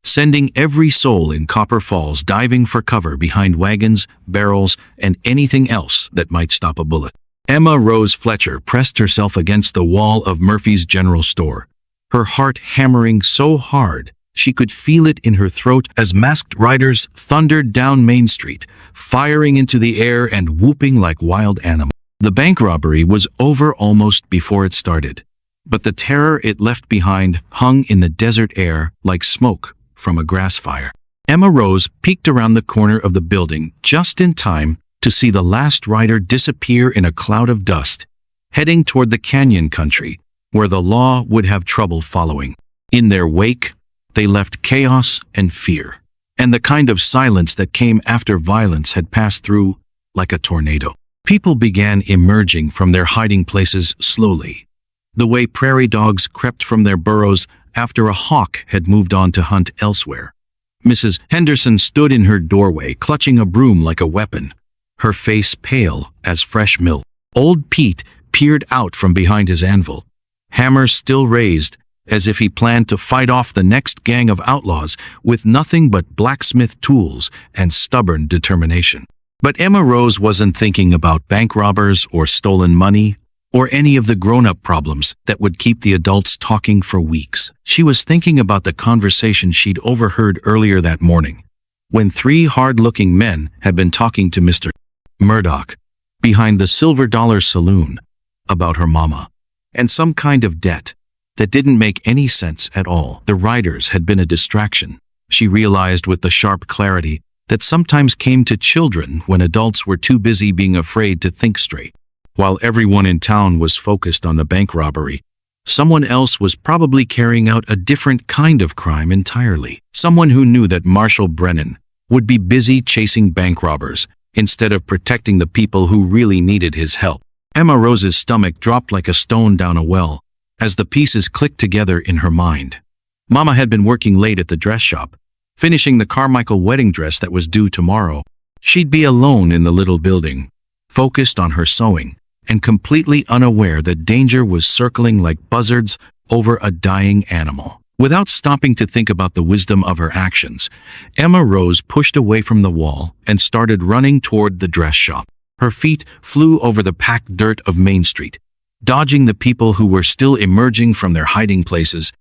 sending every soul in Copper Falls diving for cover behind wagons, barrels, and anything else that might stop a bullet. Emma Rose Fletcher pressed herself against the wall of Murphy's General Store, her heart hammering so hard she could feel it in her throat as masked riders thundered down Main Street, firing into the air and whooping like wild animals. The bank robbery was over almost before it started, but the terror it left behind hung in the desert air like smoke from a grass fire. Emma Rose peeked around the corner of the building just in time to see the last rider disappear in a cloud of dust, heading toward the canyon country, where the law would have trouble following. In their wake, they left chaos and fear, and the kind of silence that came after violence had passed through like a tornado. People began emerging from their hiding places slowly, the way prairie dogs crept from their burrows after a hawk had moved on to hunt elsewhere. Mrs. Henderson stood in her doorway, clutching a broom like a weapon, her face pale as fresh milk. Old Pete peered out from behind his anvil, hammer still raised, as if he planned to fight off the next gang of outlaws with nothing but blacksmith tools and stubborn determination. But Emma Rose wasn't thinking about bank robbers or stolen money or any of the grown-up problems that would keep the adults talking for weeks. She was thinking about the conversation she'd overheard earlier that morning, when 3 hard-looking men had been talking to Mr. Murdoch behind the Silver Dollar Saloon about her mama and some kind of debt that didn't make any sense at all. The riders had been a distraction, she realized with the sharp clarity that sometimes came to children when adults were too busy being afraid to think straight. While everyone in town was focused on the bank robbery, someone else was probably carrying out a different kind of crime entirely. Someone who knew that Marshal Brennan would be busy chasing bank robbers instead of protecting the people who really needed his help. Emma Rose's stomach dropped like a stone down a well as the pieces clicked together in her mind. Mama had been working late at the dress shop, finishing the Carmichael wedding dress that was due tomorrow. She'd be alone in the little building, focused on her sewing, and completely unaware that danger was circling like buzzards over a dying animal. Without stopping to think about the wisdom of her actions, Emma Rose pushed away from the wall and started running toward the dress shop. Her feet flew over the packed dirt of Main Street, dodging the people who were still emerging from their hiding places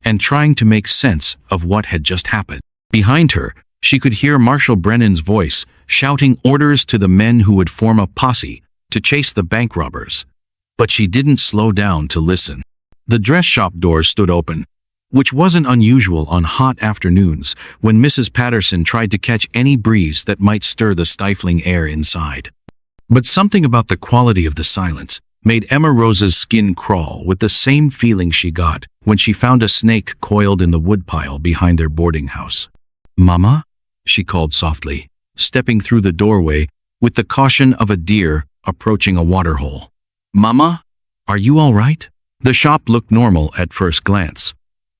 and trying to make sense of what had just happened. Behind her, she could hear Marshal Brennan's voice shouting orders to the men who would form a posse to chase the bank robbers. But she didn't slow down to listen. The dress shop door stood open, which wasn't unusual on hot afternoons when Mrs. Patterson tried to catch any breeze that might stir the stifling air inside. But something about the quality of the silence made Emma Rose's skin crawl with the same feeling she got when she found a snake coiled in the woodpile behind their boarding house. "Mama?" she called softly, stepping through the doorway with the caution of a deer approaching a waterhole. "Mama, are you all right?" The shop looked normal at first glance.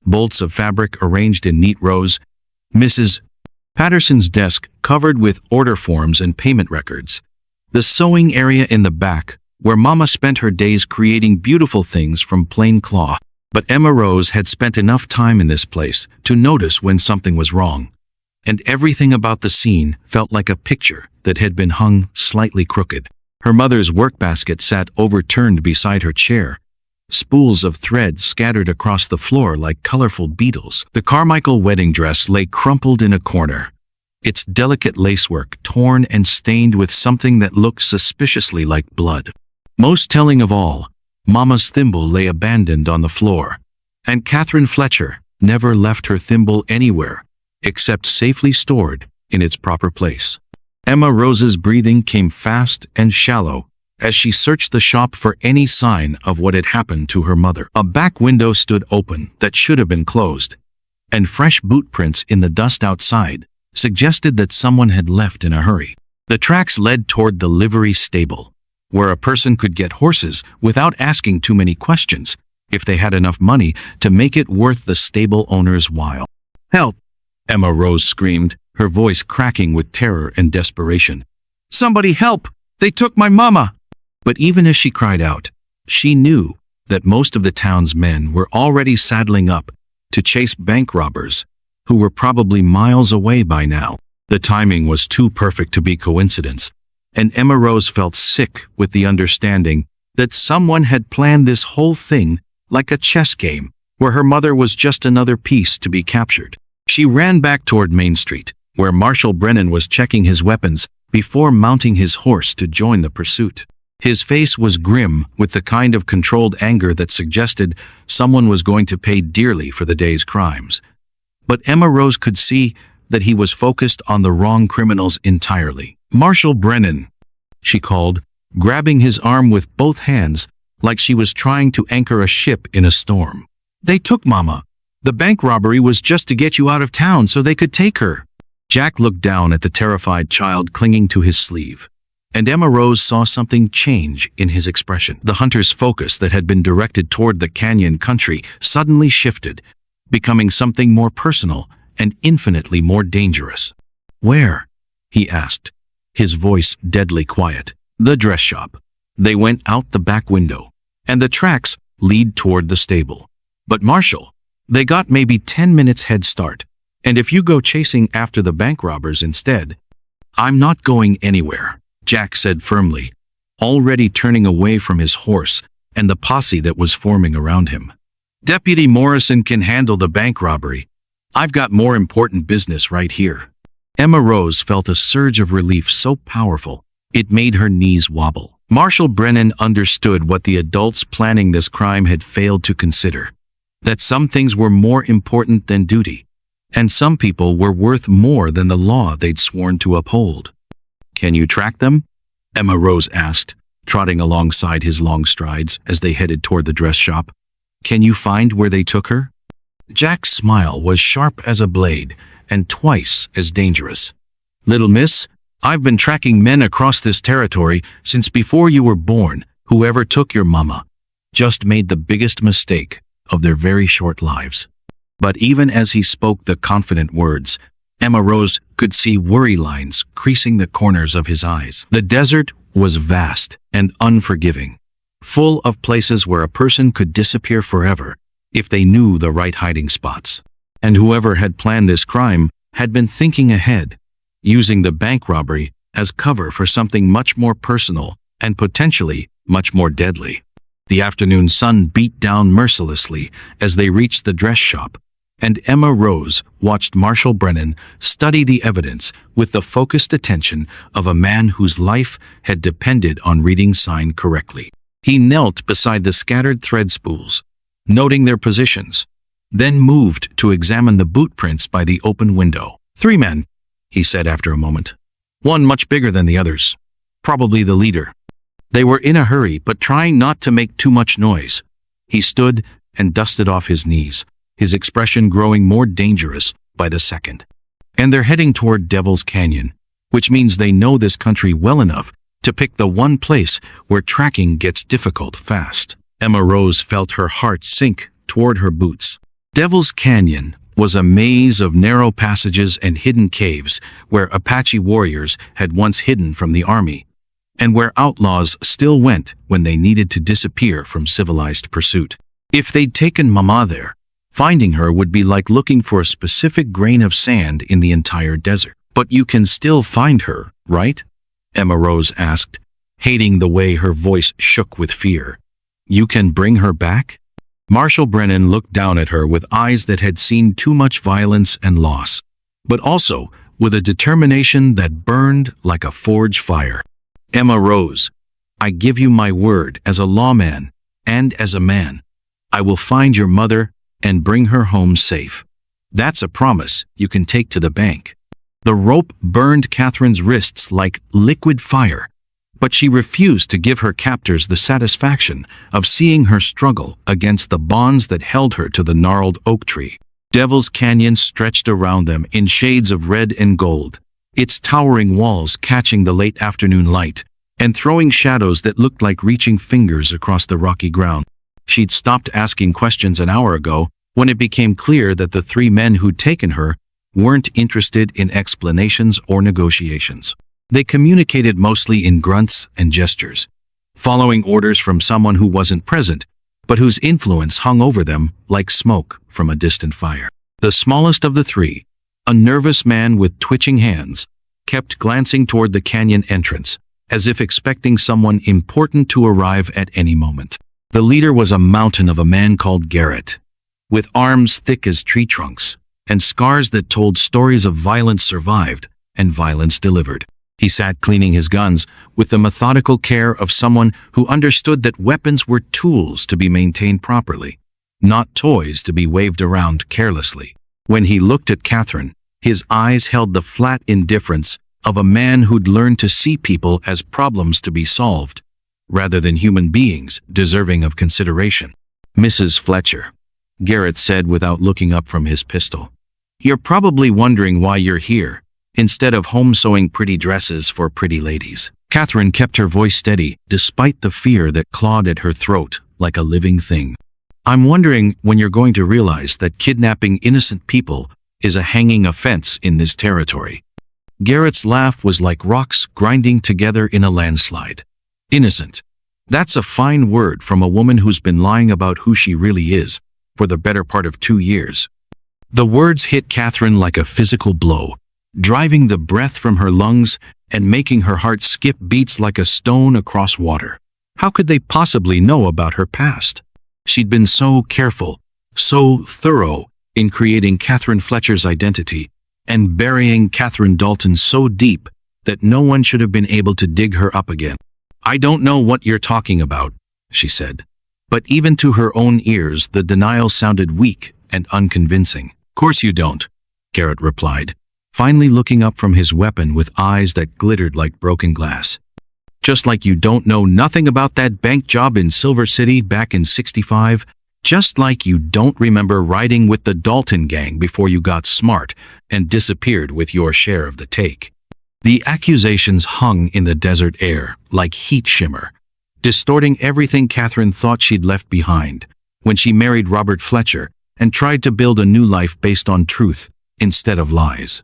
Bolts of fabric arranged in neat rows, Mrs. Patterson's desk covered with order forms and payment records, the sewing area in the back where Mama spent her days creating beautiful things from plain cloth. But Emma Rose had spent enough time in this place to notice when something was wrong. And everything about the scene felt like a picture that had been hung slightly crooked. Her mother's work basket sat overturned beside her chair, spools of thread scattered across the floor like colorful beetles. The Carmichael wedding dress lay crumpled in a corner, its delicate lacework torn and stained with something that looked suspiciously like blood. Most telling of all, Mama's thimble lay abandoned on the floor, and Catherine Fletcher never left her thimble anywhere except safely stored in its proper place. Emma Rose's breathing came fast and shallow as she searched the shop for any sign of what had happened to her mother. A back window stood open that should have been closed, and fresh boot prints in the dust outside suggested that someone had left in a hurry. The tracks led toward the livery stable, where a person could get horses without asking too many questions if they had enough money to make it worth the stable owner's while. "Help!" Emma Rose screamed, her voice cracking with terror and desperation. "Somebody help! They took my mama!" But even as she cried out, she knew that most of the town's men were already saddling up to chase bank robbers, who were probably miles away by now. The timing was too perfect to be coincidence, and Emma Rose felt sick with the understanding that someone had planned this whole thing like a chess game, where her mother was just another piece to be captured. She ran back toward Main Street, where Marshal Brennan was checking his weapons before mounting his horse to join the pursuit. His face was grim with the kind of controlled anger that suggested someone was going to pay dearly for the day's crimes. But Emma Rose could see that he was focused on the wrong criminals entirely. "Marshal Brennan," she called, grabbing his arm with both hands like she was trying to anchor a ship in a storm. "They took Mama. The bank robbery was just to get you out of town so they could take her." Jack looked down at the terrified child clinging to his sleeve, and Emma Rose saw something change in his expression. The hunter's focus that had been directed toward the canyon country suddenly shifted, becoming something more personal and infinitely more dangerous. "Where?" he asked, his voice deadly quiet. "The dress shop." They went out the back window, and the tracks lead toward the stable. "But Marshal, they got maybe 10 minutes head start, and if you go chasing after the bank robbers instead—" "I'm not going anywhere," Jack said firmly, already turning away from his horse and the posse that was forming around him. "Deputy Morrison can handle the bank robbery. I've got more important business right here." Emma Rose felt a surge of relief so powerful it made her knees wobble. Marshal Brennan understood what the adults planning this crime had failed to consider, that some things were more important than duty, and some people were worth more than the law they'd sworn to uphold. "Can you track them?" Emma Rose asked, trotting alongside his long strides as they headed toward the dress shop. "Can you find where they took her?" Jack's smile was sharp as a blade and twice as dangerous. "Little miss, I've been tracking men across this territory since before you were born. Whoever took your mama just made the biggest mistake of their very short lives." But even as he spoke the confident words, Emma Rose could see worry lines creasing the corners of his eyes. The desert was vast and unforgiving, full of places where a person could disappear forever if they knew the right hiding spots. And whoever had planned this crime had been thinking ahead, using the bank robbery as cover for something much more personal and potentially much more deadly. The afternoon sun beat down mercilessly as they reached the dress shop, and Emma Rose watched Marshal Brennan study the evidence with the focused attention of a man whose life had depended on reading sign correctly. He knelt beside the scattered thread spools, noting their positions, then moved to examine the boot prints by the open window. "3 men," he said after a moment. "One much bigger than the others. Probably the leader." They were in a hurry, but trying not to make too much noise. He stood and dusted off his knees, his expression growing more dangerous by the second. "And they're heading toward Devil's Canyon, which means they know this country well enough to pick the one place where tracking gets difficult fast." Emma Rose felt her heart sink toward her boots. Devil's Canyon was a maze of narrow passages and hidden caves where Apache warriors had once hidden from the army, and where outlaws still went when they needed to disappear from civilized pursuit. If they'd taken Mama there, finding her would be like looking for a specific grain of sand in the entire desert. But you can still find her, right? Emma Rose asked, hating the way her voice shook with fear. You can bring her back? Marshal Brennan looked down at her with eyes that had seen too much violence and loss, but also with a determination that burned like a forge fire. Emma Rose, I give you my word as a lawman and as a man. I will find your mother and bring her home safe. That's a promise you can take to the bank. The rope burned Catherine's wrists like liquid fire, but she refused to give her captors the satisfaction of seeing her struggle against the bonds that held her to the gnarled oak tree. Devil's Canyon stretched around them in shades of red and gold, its towering walls catching the late afternoon light and throwing shadows that looked like reaching fingers across the rocky ground. She'd stopped asking questions an hour ago when it became clear that the three men who'd taken her weren't interested in explanations or negotiations. They communicated mostly in grunts and gestures, following orders from someone who wasn't present, but whose influence hung over them like smoke from a distant fire. The smallest of the three, a nervous man with twitching hands, kept glancing toward the canyon entrance, as if expecting someone important to arrive at any moment. The leader was a mountain of a man called Garrett, with arms thick as tree trunks, and scars that told stories of violence survived and violence delivered. He sat cleaning his guns with the methodical care of someone who understood that weapons were tools to be maintained properly, not toys to be waved around carelessly. When he looked at Catherine, his eyes held the flat indifference of a man who'd learned to see people as problems to be solved, rather than human beings deserving of consideration. Mrs. Fletcher, Garrett said without looking up from his pistol. You're probably wondering why you're here, instead of home sewing pretty dresses for pretty ladies. Catherine kept her voice steady, despite the fear that clawed at her throat like a living thing. I'm wondering when you're going to realize that kidnapping innocent people is a hanging offense in this territory. Garrett's laugh was like rocks grinding together in a landslide. Innocent. That's a fine word from a woman who's been lying about who she really is for the better part of 2 years. The words hit Catherine like a physical blow, driving the breath from her lungs and making her heart skip beats like a stone across water. How could they possibly know about her past? She'd been so careful, so thorough in creating Catherine Fletcher's identity and burying Catherine Dalton so deep that no one should have been able to dig her up again. I don't know what you're talking about, she said. But even to her own ears, the denial sounded weak and unconvincing. Course you don't, Garrett replied, finally looking up from his weapon with eyes that glittered like broken glass. Just like you don't know nothing about that bank job in Silver City back in '65, just like you don't remember riding with the Dalton gang before you got smart and disappeared with your share of the take. The accusations hung in the desert air like heat shimmer, distorting everything Catherine thought she'd left behind when she married Robert Fletcher and tried to build a new life based on truth instead of lies.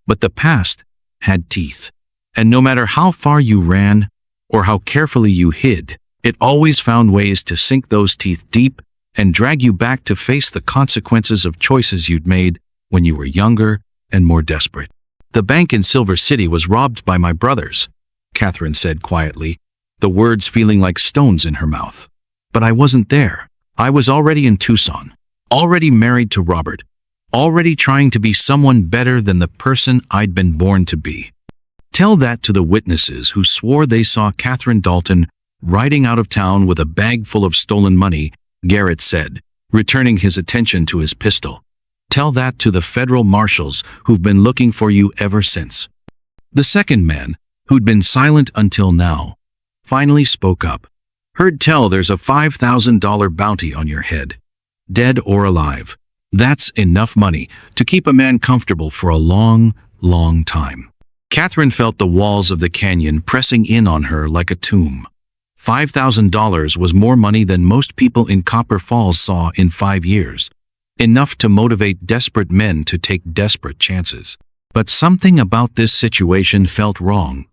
But the past had teeth, and no matter how far you ran or how carefully you hid, it always found ways to sink those teeth deep and drag you back to face the consequences of choices you'd made when you were younger and more desperate. The bank in Silver City was robbed by my brothers, Catherine said quietly, the words feeling like stones in her mouth. But I wasn't there. I was already in Tucson, already married to Robert, already trying to be someone better than the person I'd been born to be. Tell that to the witnesses who swore they saw Catherine Dalton riding out of town with a bag full of stolen money, Garrett said, returning his attention to his pistol. Tell that to the federal marshals who've been looking for you ever since. The second man, who'd been silent until now, finally spoke up. Heard tell there's a $5,000 bounty on your head. Dead or alive. That's enough money to keep a man comfortable for a long, long time. Catherine felt the walls of the canyon pressing in on her like a tomb. $5,000 was more money than most people in Copper Falls saw in 5 years. Enough to motivate desperate men to take desperate chances. But something about this situation felt wrong.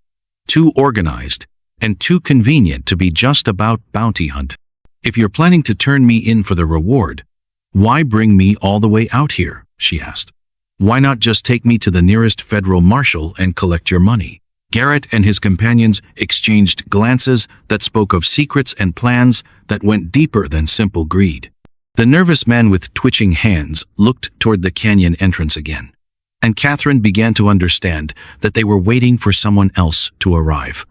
Too organized, and too convenient to be just about bounty hunt. If you're planning to turn me in for the reward, why bring me all the way out here? She asked. Why not just take me to the nearest federal marshal and collect your money? Garrett and his companions exchanged glances that spoke of secrets and plans that went deeper than simple greed. The nervous man with twitching hands looked toward the canyon entrance again, and Catherine began to understand that they were waiting for someone else to arrive.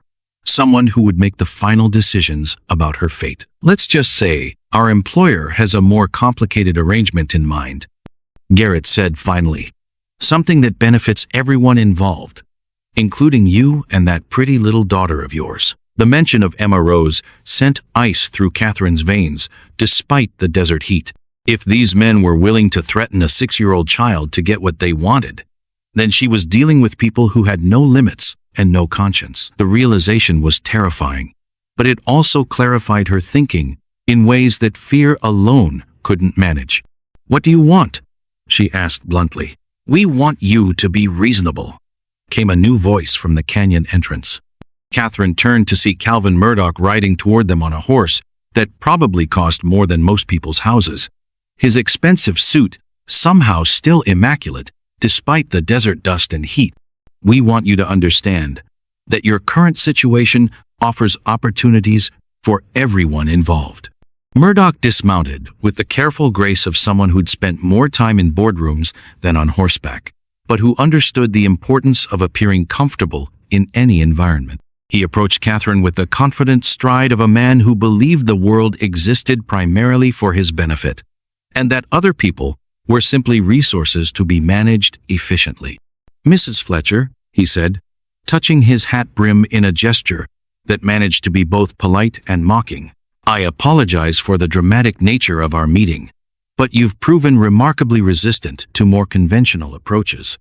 Someone who would make the final decisions about her fate. Let's just say our employer has a more complicated arrangement in mind, Garrett said finally. Something that benefits everyone involved, including you and that pretty little daughter of yours. The mention of Emma Rose sent ice through Catherine's veins, despite the desert heat. If these men were willing to threaten a 6-year-old child to get what they wanted, then she was dealing with people who had no limits and no conscience. The realization was terrifying, but it also clarified her thinking in ways that fear alone couldn't manage. What do you want? She asked bluntly. We want you to be reasonable, came a new voice from the canyon entrance. Catherine turned to see Calvin Murdoch riding toward them on a horse that probably cost more than most people's houses. His expensive suit somehow still immaculate, despite the desert dust and heat. We want you to understand that your current situation offers opportunities for everyone involved. Murdoch dismounted with the careful grace of someone who'd spent more time in boardrooms than on horseback, but who understood the importance of appearing comfortable in any environment. He approached Catherine with the confident stride of a man who believed the world existed primarily for his benefit, and that other people were simply resources to be managed efficiently. Mrs. Fletcher, he said, touching his hat brim in a gesture that managed to be both polite and mocking. I apologize for the dramatic nature of our meeting, but you've proven remarkably resistant to more conventional approaches.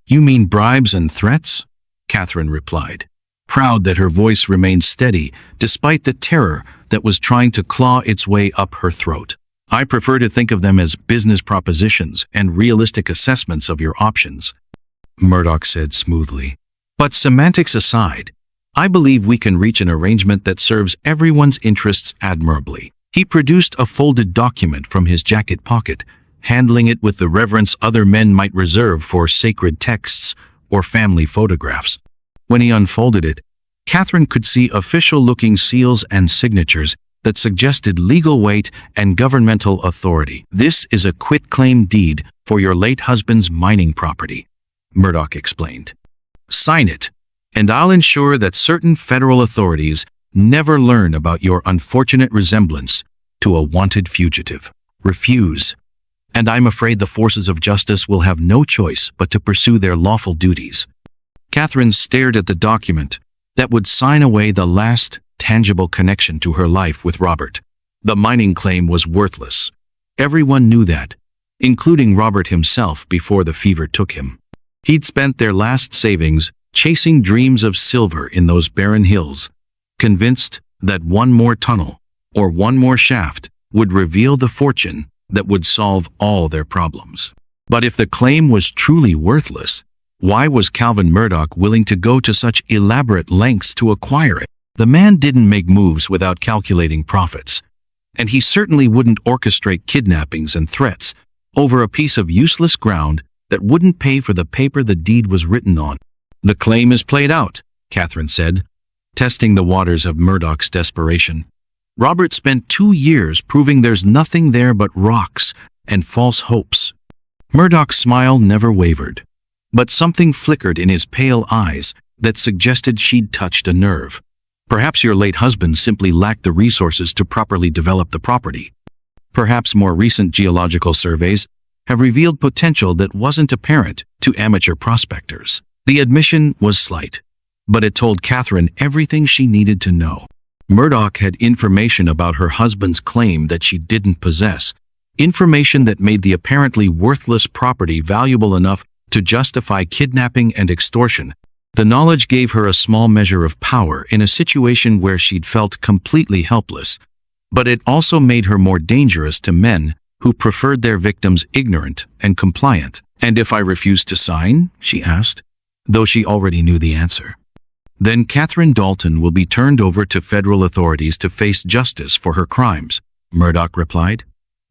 You mean bribes and threats? Catherine replied, proud that her voice remained steady despite the terror that was trying to claw its way up her throat. I prefer to think of them as business propositions and realistic assessments of your options, Murdoch said smoothly. But semantics aside, I believe we can reach an arrangement that serves everyone's interests admirably. He produced a folded document from his jacket pocket, handling it with the reverence other men might reserve for sacred texts or family photographs. When he unfolded it, Catherine could see official-looking seals and signatures that suggested legal weight and governmental authority. This is a quitclaim deed for your late husband's mining property, Murdoch explained. Sign it, and I'll ensure that certain federal authorities never learn about your unfortunate resemblance to a wanted fugitive. Refuse, and I'm afraid the forces of justice will have no choice but to pursue their lawful duties. Catherine stared at the document that would sign away the last tangible connection to her life with Robert. The mining claim was worthless. Everyone knew that, including Robert himself before the fever took him. He'd spent their last savings chasing dreams of silver in those barren hills, convinced that one more tunnel or one more shaft would reveal the fortune that would solve all their problems. But if the claim was truly worthless, why was Calvin Murdoch willing to go to such elaborate lengths to acquire it? The man didn't make moves without calculating profits, and he certainly wouldn't orchestrate kidnappings and threats over a piece of useless ground that wouldn't pay for the paper the deed was written on. The claim is played out, Catherine said, testing the waters of Murdoch's desperation. Robert spent 2 years proving there's nothing there but rocks and false hopes. Murdoch's smile never wavered, but something flickered in his pale eyes that suggested she'd touched a nerve. Perhaps your late husband simply lacked the resources to properly develop the property. Perhaps more recent geological surveys have revealed potential that wasn't apparent to amateur prospectors. The admission was slight, but it told Catherine everything she needed to know. Murdoch had information about her husband's claim that she didn't possess, information that made the apparently worthless property valuable enough to justify kidnapping and extortion. The knowledge gave her a small measure of power in a situation where she'd felt completely helpless, but it also made her more dangerous to men who preferred their victims ignorant and compliant. And if I refused to sign? She asked, though she already knew the answer. Then Catherine Dalton will be turned over to federal authorities to face justice for her crimes, Murdoch replied.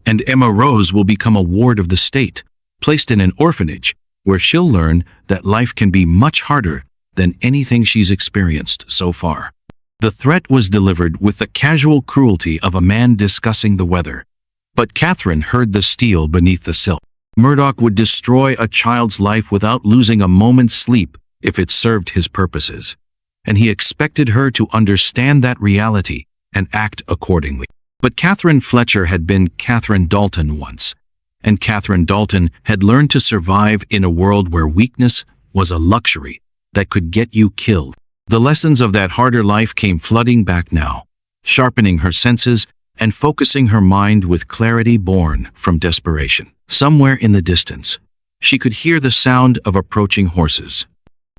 And Emma Rose will become a ward of the state, placed in an orphanage, where she'll learn that life can be much harder than anything she's experienced so far. The threat was delivered with the casual cruelty of a man discussing the weather. But Catherine heard the steel beneath the silk. Murdoch would destroy a child's life without losing a moment's sleep if it served his purposes. And he expected her to understand that reality and act accordingly. But Catherine Fletcher had been Catherine Dalton once, and Catherine Dalton had learned to survive in a world where weakness was a luxury that could get you killed. The lessons of that harder life came flooding back now, sharpening her senses and focusing her mind with clarity born from desperation. Somewhere in the distance, she could hear the sound of approaching horses.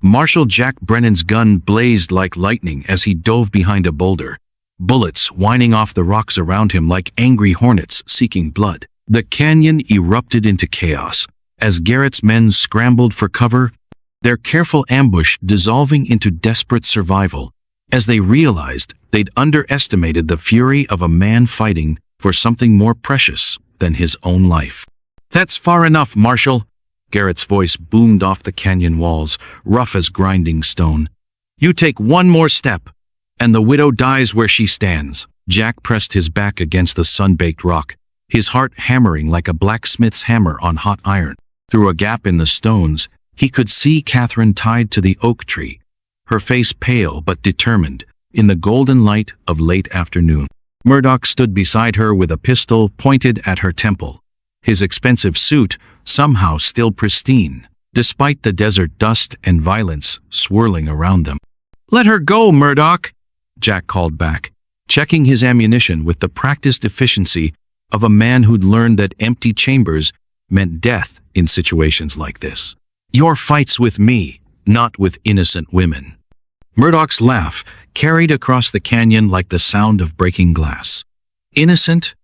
Marshal Jack Brennan's gun blazed like lightning as he dove behind a boulder, bullets whining off the rocks around him like angry hornets seeking blood. The canyon erupted into chaos as Garrett's men scrambled for cover, their careful ambush dissolving into desperate survival as they realized they'd underestimated the fury of a man fighting for something more precious than his own life. "That's far enough, Marshal," Garrett's voice boomed off the canyon walls, rough as grinding stone. "You take one more step, and the widow dies where she stands." Jack pressed his back against the sun-baked rock, his heart hammering like a blacksmith's hammer on hot iron. Through a gap in the stones, he could see Catherine tied to the oak tree, her face pale but determined, in the golden light of late afternoon. Murdoch stood beside her with a pistol pointed at her temple, his expensive suit somehow still pristine, despite the desert dust and violence swirling around them. "Let her go, Murdoch," Jack called back, checking his ammunition with the practiced efficiency of a man who'd learned that empty chambers meant death in situations like this. "Your fight's with me, not with innocent women." Murdoch's laugh carried across the canyon like the sound of breaking glass. "Innocent?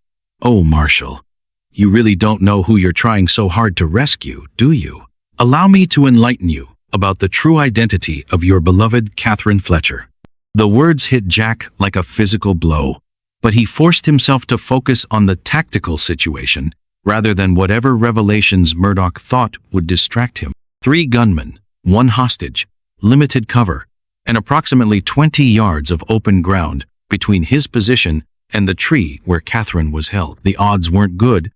Oh, Marshal, you really don't know who you're trying so hard to rescue, do you? Allow me to enlighten you about the true identity of your beloved Catherine Fletcher." The words hit Jack like a physical blow, but he forced himself to focus on the tactical situation rather than whatever revelations Murdoch thought would distract him. 3 gunmen, 1 hostage, limited cover, and approximately 20 yards of open ground between his position and the tree where Catherine was held. The odds weren't good,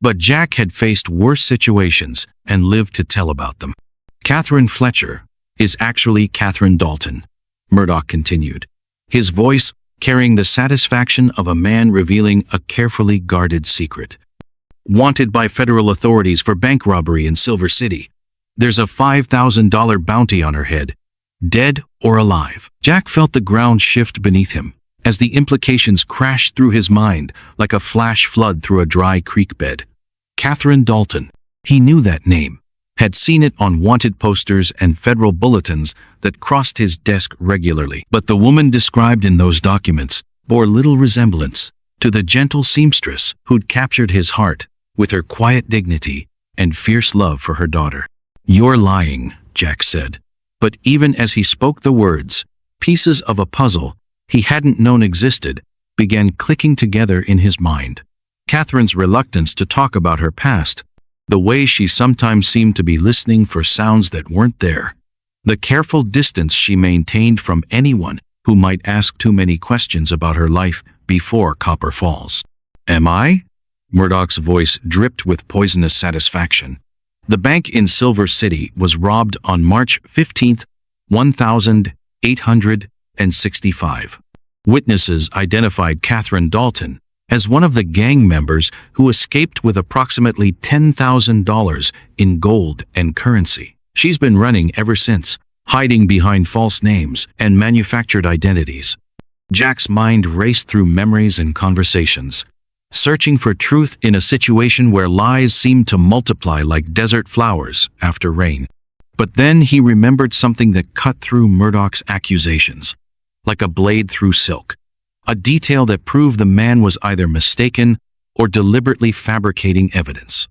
but Jack had faced worse situations and lived to tell about them. "Catherine Fletcher is actually Catherine Dalton," Murdoch continued, his voice carrying the satisfaction of a man revealing a carefully guarded secret. "Wanted by federal authorities for bank robbery in Silver City. There's a $5,000 bounty on her head, dead or alive." Jack felt the ground shift beneath him as the implications crashed through his mind like a flash flood through a dry creek bed. Catherine Dalton. He knew that name, had seen it on wanted posters and federal bulletins that crossed his desk regularly. But the woman described in those documents bore little resemblance to the gentle seamstress who'd captured his heart with her quiet dignity and fierce love for her daughter. "You're lying," Jack said. But even as he spoke the words, pieces of a puzzle he hadn't known existed began clicking together in his mind. Catherine's reluctance to talk about her past, the way she sometimes seemed to be listening for sounds that weren't there, the careful distance she maintained from anyone who might ask too many questions about her life before Copper Falls. "Am I?" Murdoch's voice dripped with poisonous satisfaction. The bank in Silver City was robbed on March 15, 1865. Witnesses identified Catherine Dalton as one of the gang members who escaped with approximately $10,000 in gold and currency. She's been running ever since, hiding behind false names and manufactured identities. Jack's mind raced through memories and conversations, searching for truth in a situation where lies seemed to multiply like desert flowers after rain. But then he remembered something that cut through Murdoch's accusations, like a blade through silk, a detail that proved the man was either mistaken or deliberately fabricating evidence.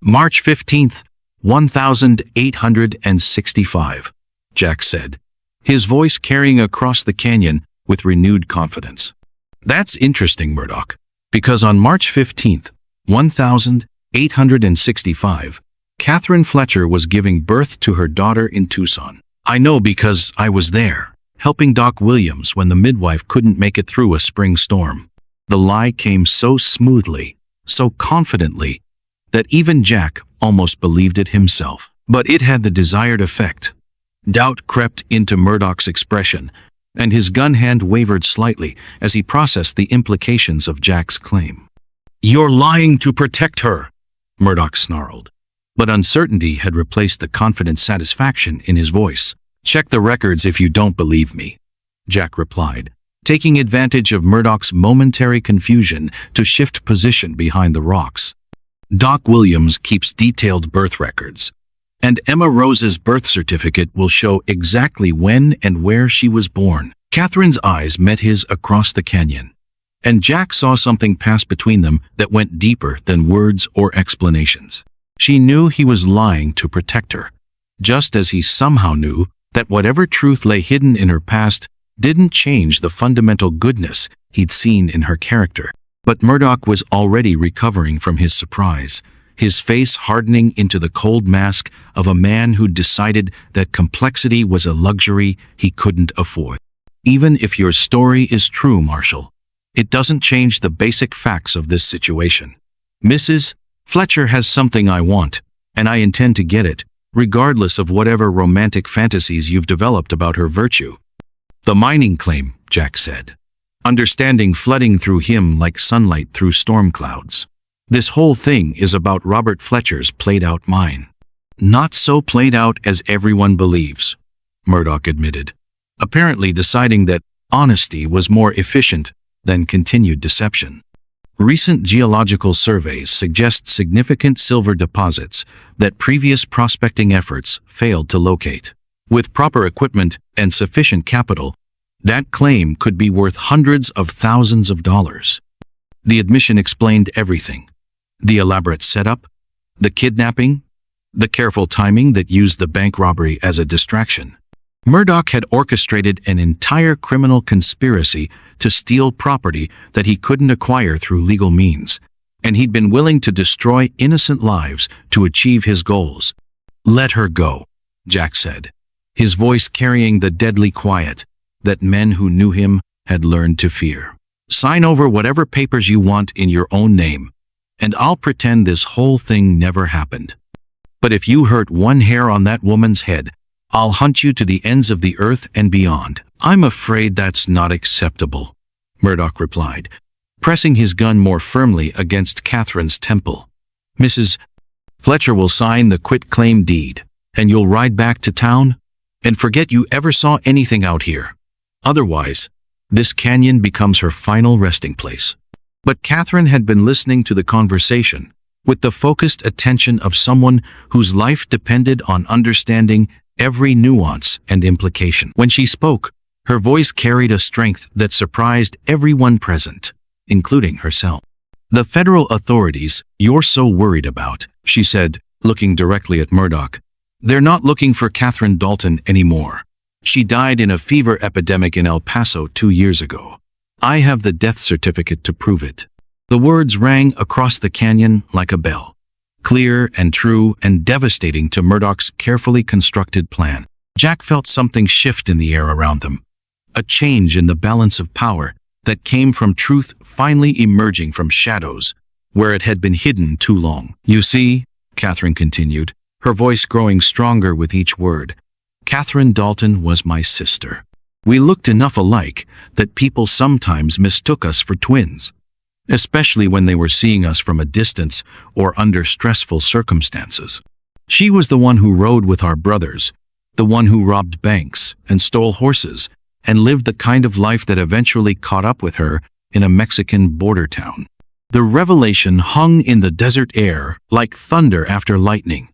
"March 15th, 1865, Jack said, his voice carrying across the canyon with renewed confidence. That's interesting, Murdoch, because on March 15th, 1865, Catherine Fletcher was giving birth to her daughter in Tucson. I know because I was there, helping Doc Williams when the midwife couldn't make it through a spring storm. The lie came so smoothly, so confidently, that even Jack almost believed it himself. But it had the desired effect. Doubt crept into Murdoch's expression, and his gun hand wavered slightly as he processed the implications of Jack's claim. "You're lying to protect her," Murdoch snarled. But uncertainty had replaced the confident satisfaction in his voice. "Check the records if you don't believe me," Jack replied, taking advantage of Murdoch's momentary confusion to shift position behind the rocks. "Doc Williams keeps detailed birth records, and Emma Rose's birth certificate will show exactly when and where she was born." Catherine's eyes met his across the canyon, and Jack saw something pass between them that went deeper than words or explanations. She knew he was lying to protect her, just as he somehow knew that whatever truth lay hidden in her past didn't change the fundamental goodness he'd seen in her character. But Murdoch was already recovering from his surprise, his face hardening into the cold mask of a man who'd decided that complexity was a luxury he couldn't afford. "Even if your story is true, Marshal, it doesn't change the basic facts of this situation. Mrs. Fletcher has something I want, and I intend to get it, regardless of whatever romantic fantasies you've developed about her virtue." "The mining claim," Jack said, understanding flooding through him like sunlight through storm clouds. "This whole thing is about Robert Fletcher's played-out mine." "Not so played out as everyone believes," Murdoch admitted, apparently deciding that honesty was more efficient than continued deception. "Recent geological surveys suggest significant silver deposits that previous prospecting efforts failed to locate. With proper equipment and sufficient capital, that claim could be worth hundreds of thousands of dollars." The admission explained everything. The elaborate setup, the kidnapping, the careful timing that used the bank robbery as a distraction. Murdoch had orchestrated an entire criminal conspiracy to steal property that he couldn't acquire through legal means, and he'd been willing to destroy innocent lives to achieve his goals. "Let her go," Jack said, his voice carrying the deadly quiet that men who knew him had learned to fear. "Sign over whatever papers you want in your own name, and I'll pretend this whole thing never happened. But if you hurt one hair on that woman's head, I'll hunt you to the ends of the earth and beyond." "I'm afraid that's not acceptable," Murdoch replied, pressing his gun more firmly against Catherine's temple. "Mrs. Fletcher will sign the quit-claim deed, and you'll ride back to town and forget you ever saw anything out here. Otherwise, this canyon becomes her final resting place." But Catherine had been listening to the conversation with the focused attention of someone whose life depended on understanding every nuance and implication. When she spoke, her voice carried a strength that surprised everyone present, including herself. "The federal authorities you're so worried about," she said, looking directly at Murdoch, "they're not looking for Catherine Dalton anymore. She died in a fever epidemic in El Paso 2 years ago. I have the death certificate to prove it." The words rang across the canyon like a bell, clear and true and devastating to Murdoch's carefully constructed plan. Jack felt something shift in the air around them, a change in the balance of power that came from truth finally emerging from shadows where it had been hidden too long. "You see," Catherine continued, her voice growing stronger with each word, "Catherine Dalton was my sister. We looked enough alike that people sometimes mistook us for twins, especially when they were seeing us from a distance or under stressful circumstances. She was the one who rode with our brothers, the one who robbed banks and stole horses and lived the kind of life that eventually caught up with her in a Mexican border town." The revelation hung in the desert air like thunder after lightning,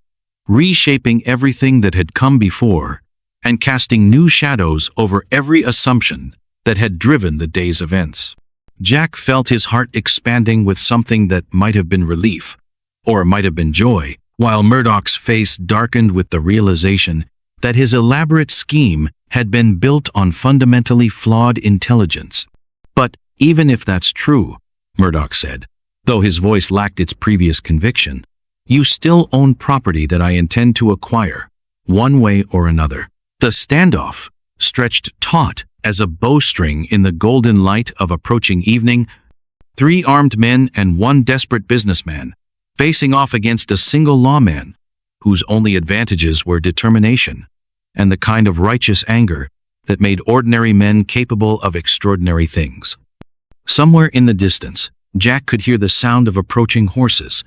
reshaping everything that had come before and casting new shadows over every assumption that had driven the day's events. Jack felt his heart expanding with something that might have been relief, or might have been joy, while Murdoch's face darkened with the realization that his elaborate scheme had been built on fundamentally flawed intelligence. "But even if that's true," Murdoch said, though his voice lacked its previous conviction, "you still own property that I intend to acquire, one way or another." The standoff, stretched taut as a bowstring in the golden light of approaching evening, 3 armed men and 1 desperate businessman, facing off against a single lawman, whose only advantages were determination and the kind of righteous anger that made ordinary men capable of extraordinary things. Somewhere in the distance, Jack could hear the sound of approaching horses,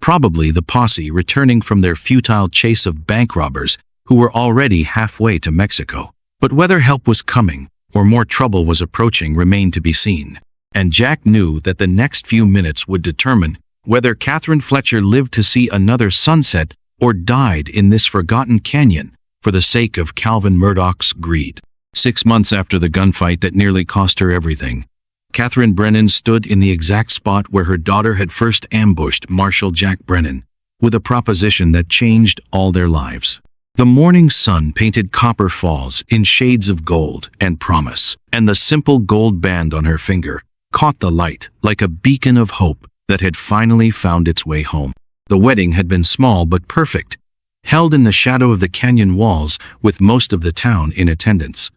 probably the posse returning from their futile chase of bank robbers who were already halfway to Mexico. But whether help was coming or more trouble was approaching remained to be seen, and Jack knew that the next few minutes would determine whether Catherine Fletcher lived to see another sunset or died in this forgotten canyon for the sake of Calvin Murdoch's greed. 6 months after the gunfight that nearly cost her everything, Catherine Brennan stood in the exact spot where her daughter had first ambushed Marshal Jack Brennan, with a proposition that changed all their lives. The morning sun painted Copper Falls in shades of gold and promise, and the simple gold band on her finger caught the light like a beacon of hope that had finally found its way home. The wedding had been small but perfect, held in the shadow of the canyon walls with most of the town in attendance.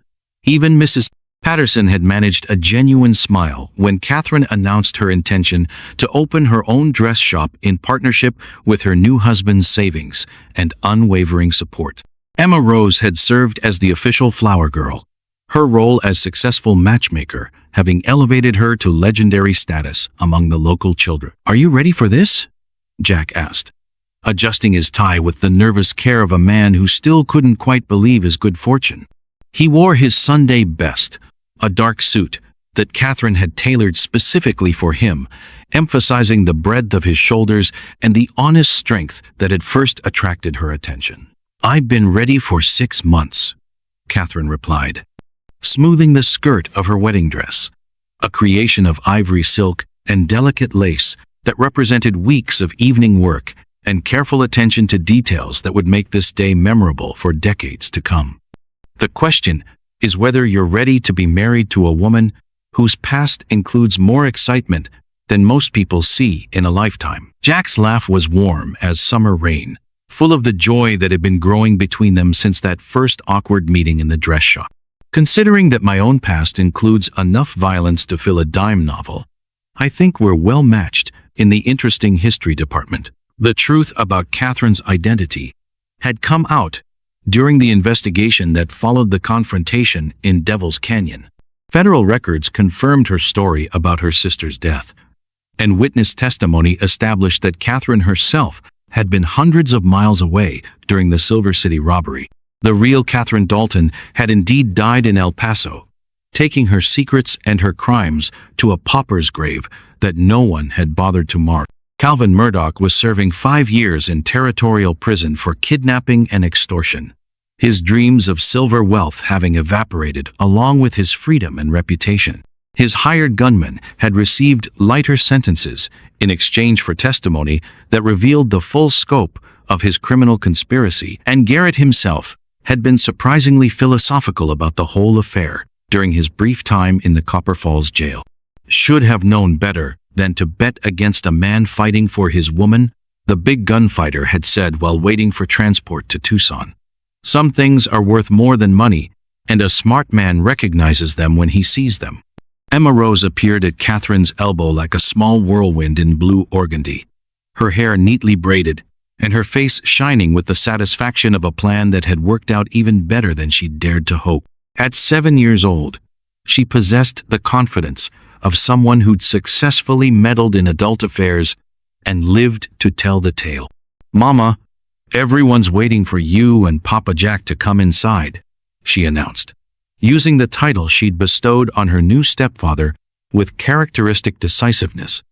Even Mrs. Patterson had managed a genuine smile when Catherine announced her intention to open her own dress shop in partnership with her new husband's savings and unwavering support. Emma Rose had served as the official flower girl, her role as successful matchmaker having elevated her to legendary status among the local children. "Are you ready for this?" Jack asked, adjusting his tie with the nervous care of a man who still couldn't quite believe his good fortune. He wore his Sunday best, a dark suit that Catherine had tailored specifically for him, emphasizing the breadth of his shoulders and the honest strength that had first attracted her attention. "I've been ready for 6 months," Catherine replied, smoothing the skirt of her wedding dress, a creation of ivory silk and delicate lace that represented weeks of evening work and careful attention to details that would make this day memorable for decades to come. "The question is whether you're ready to be married to a woman whose past includes more excitement than most people see in a lifetime." Jack's laugh was warm as summer rain, full of the joy that had been growing between them since that first awkward meeting in the dress shop. "Considering that my own past includes enough violence to fill a dime novel, I think we're well matched in the interesting history department." The truth about Catherine's identity had come out during the investigation that followed the confrontation in Devil's Canyon. Federal records confirmed her story about her sister's death, and witness testimony established that Catherine herself had been hundreds of miles away during the Silver City robbery. The real Catherine Dalton had indeed died in El Paso, taking her secrets and her crimes to a pauper's grave that no one had bothered to mark. Calvin Murdoch was serving 5 years in territorial prison for kidnapping and extortion, his dreams of silver wealth having evaporated along with his freedom and reputation. His hired gunmen had received lighter sentences in exchange for testimony that revealed the full scope of his criminal conspiracy, and Garrett himself had been surprisingly philosophical about the whole affair during his brief time in the Copper Falls jail. "Should have known better than to bet against a man fighting for his woman," the big gunfighter had said while waiting for transport to Tucson. "Some things are worth more than money, and a smart man recognizes them when he sees them." Emma Rose appeared at Catherine's elbow like a small whirlwind in blue organdy, her hair neatly braided, and her face shining with the satisfaction of a plan that had worked out even better than she'd dared to hope. At 7 years old, she possessed the confidence of someone who'd successfully meddled in adult affairs and lived to tell the tale. "Mama, everyone's waiting for you and Papa Jack to come inside," she announced, using the title she'd bestowed on her new stepfather with characteristic decisiveness.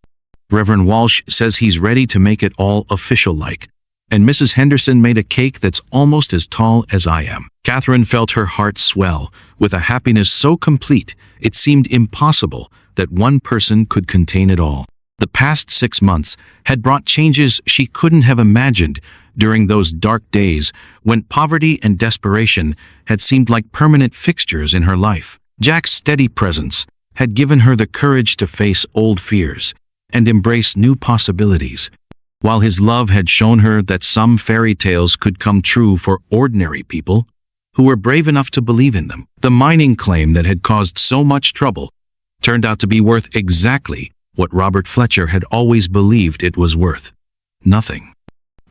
"Reverend Walsh says he's ready to make it all official-like, and Mrs. Henderson made a cake that's almost as tall as I am." Catherine felt her heart swell with a happiness so complete it seemed impossible that one person could contain it all. The past 6 months had brought changes she couldn't have imagined during those dark days when poverty and desperation had seemed like permanent fixtures in her life. Jack's steady presence had given her the courage to face old fears and embrace new possibilities, while his love had shown her that some fairy tales could come true for ordinary people who were brave enough to believe in them. The mining claim that had caused so much trouble turned out to be worth exactly what Robert Fletcher had always believed it was worth: nothing.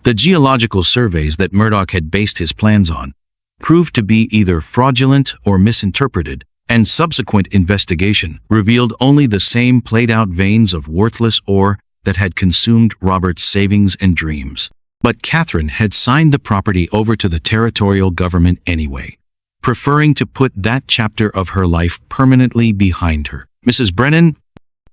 The geological surveys that Murdoch had based his plans on proved to be either fraudulent or misinterpreted, and subsequent investigation revealed only the same played-out veins of worthless ore that had consumed Robert's savings and dreams. But Catherine had signed the property over to the territorial government anyway, preferring to put that chapter of her life permanently behind her. "Mrs. Brennan,"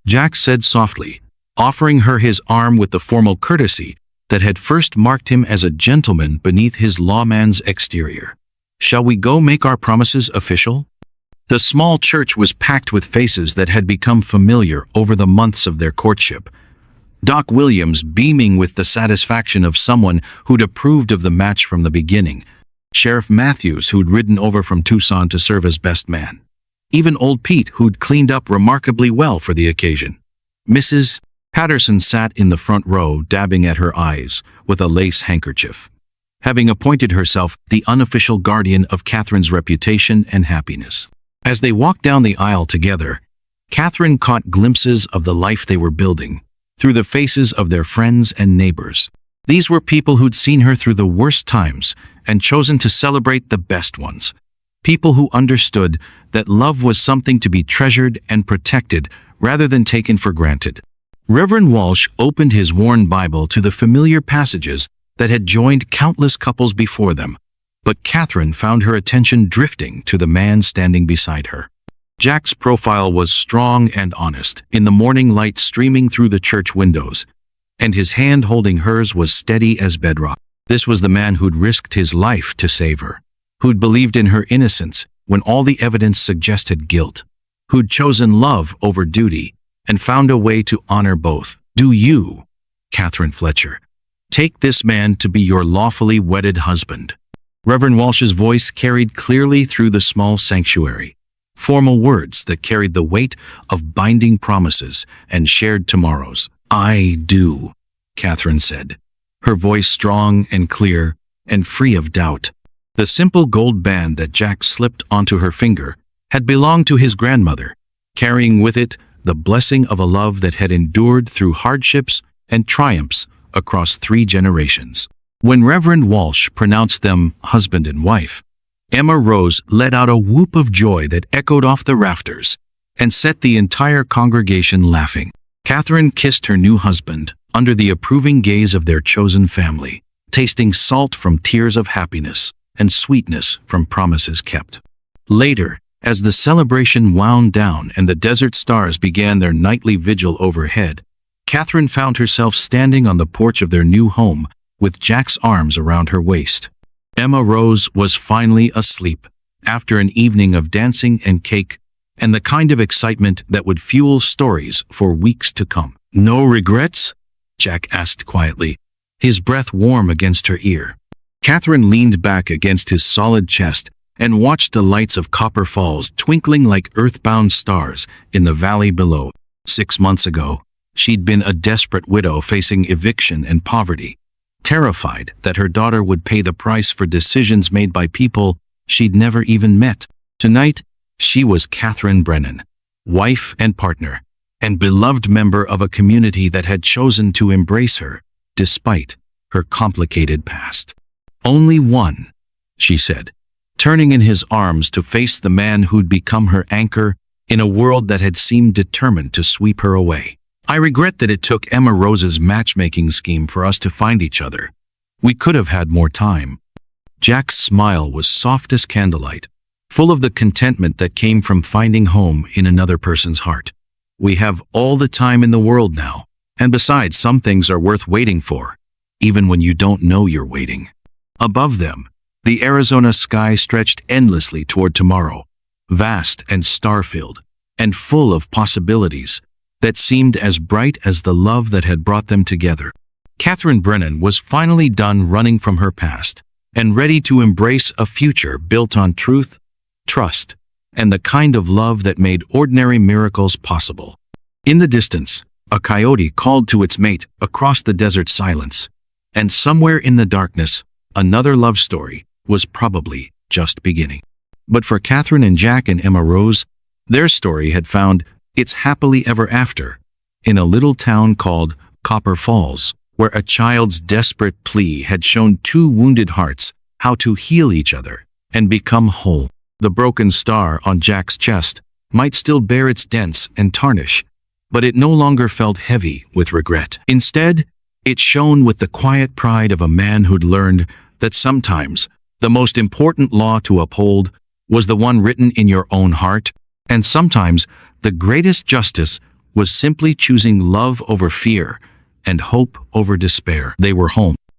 Jack said softly, offering her his arm with the formal courtesy that had first marked him as a gentleman beneath his lawman's exterior. "Shall we go make our promises official?" The small church was packed with faces that had become familiar over the months of their courtship. Doc Williams beaming with the satisfaction of someone who'd approved of the match from the beginning. Sheriff Matthews, who'd ridden over from Tucson to serve as best man. Even old Pete, who'd cleaned up remarkably well for the occasion. Mrs. Patterson sat in the front row, dabbing at her eyes with a lace handkerchief, having appointed herself the unofficial guardian of Catherine's reputation and happiness. As they walked down the aisle together, Catherine caught glimpses of the life they were building through the faces of their friends and neighbors. These were people who'd seen her through the worst times and chosen to celebrate the best ones. People who understood that love was something to be treasured and protected rather than taken for granted. Reverend Walsh opened his worn Bible to the familiar passages that had joined countless couples before them, but Catherine found her attention drifting to the man standing beside her. Jack's profile was strong and honest, in the morning light streaming through the church windows, and his hand holding hers was steady as bedrock. This was the man who'd risked his life to save her, who'd believed in her innocence when all the evidence suggested guilt, who'd chosen love over duty and found a way to honor both. "Do you, Catherine Fletcher, take this man to be your lawfully wedded husband?" Reverend Walsh's voice carried clearly through the small sanctuary, formal words that carried the weight of binding promises and shared tomorrows. "I do," Catherine said, her voice strong and clear and free of doubt. The simple gold band that Jack slipped onto her finger had belonged to his grandmother, carrying with it the blessing of a love that had endured through hardships and triumphs across 3 generations. When Reverend Walsh pronounced them husband and wife, Emma Rose let out a whoop of joy that echoed off the rafters and set the entire congregation laughing. Catherine kissed her new husband under the approving gaze of their chosen family, tasting salt from tears of happiness and sweetness from promises kept. Later, as the celebration wound down and the desert stars began their nightly vigil overhead, Catherine found herself standing on the porch of their new home with Jack's arms around her waist. Emma Rose was finally asleep after an evening of dancing and cake and the kind of excitement that would fuel stories for weeks to come. "No regrets?" Jack asked quietly, his breath warm against her ear. Catherine leaned back against his solid chest and watched the lights of Copper Falls twinkling like earthbound stars in the valley below. 6 months ago, she'd been a desperate widow facing eviction and poverty, terrified that her daughter would pay the price for decisions made by people she'd never even met. Tonight, she was Catherine Brennan, wife and partner, and beloved member of a community that had chosen to embrace her despite her complicated past. "Only one," she said, turning in his arms to face the man who'd become her anchor in a world that had seemed determined to sweep her away. "I regret that it took Emma Rose's matchmaking scheme for us to find each other. We could have had more time." Jack's smile was soft as candlelight, full of the contentment that came from finding home in another person's heart. "We have all the time in the world now, and besides, some things are worth waiting for, even when you don't know you're waiting." Above them, the Arizona sky stretched endlessly toward tomorrow, vast and star-filled, and full of possibilities that seemed as bright as the love that had brought them together. Catherine Brennan was finally done running from her past and ready to embrace a future built on truth, trust, and the kind of love that made ordinary miracles possible. In the distance, a coyote called to its mate across the desert silence, and somewhere in the darkness, another love story was probably just beginning. But for Catherine and Jack and Emma Rose, their story had found its happily ever after in a little town called Copper Falls, where a child's desperate plea had shown two wounded hearts how to heal each other and become whole. The broken star on Jack's chest might still bear its dents and tarnish, but it no longer felt heavy with regret. Instead, it shone with the quiet pride of a man who'd learned that sometimes the most important law to uphold was the one written in your own heart, and sometimes the greatest justice was simply choosing love over fear and hope over despair. They were home.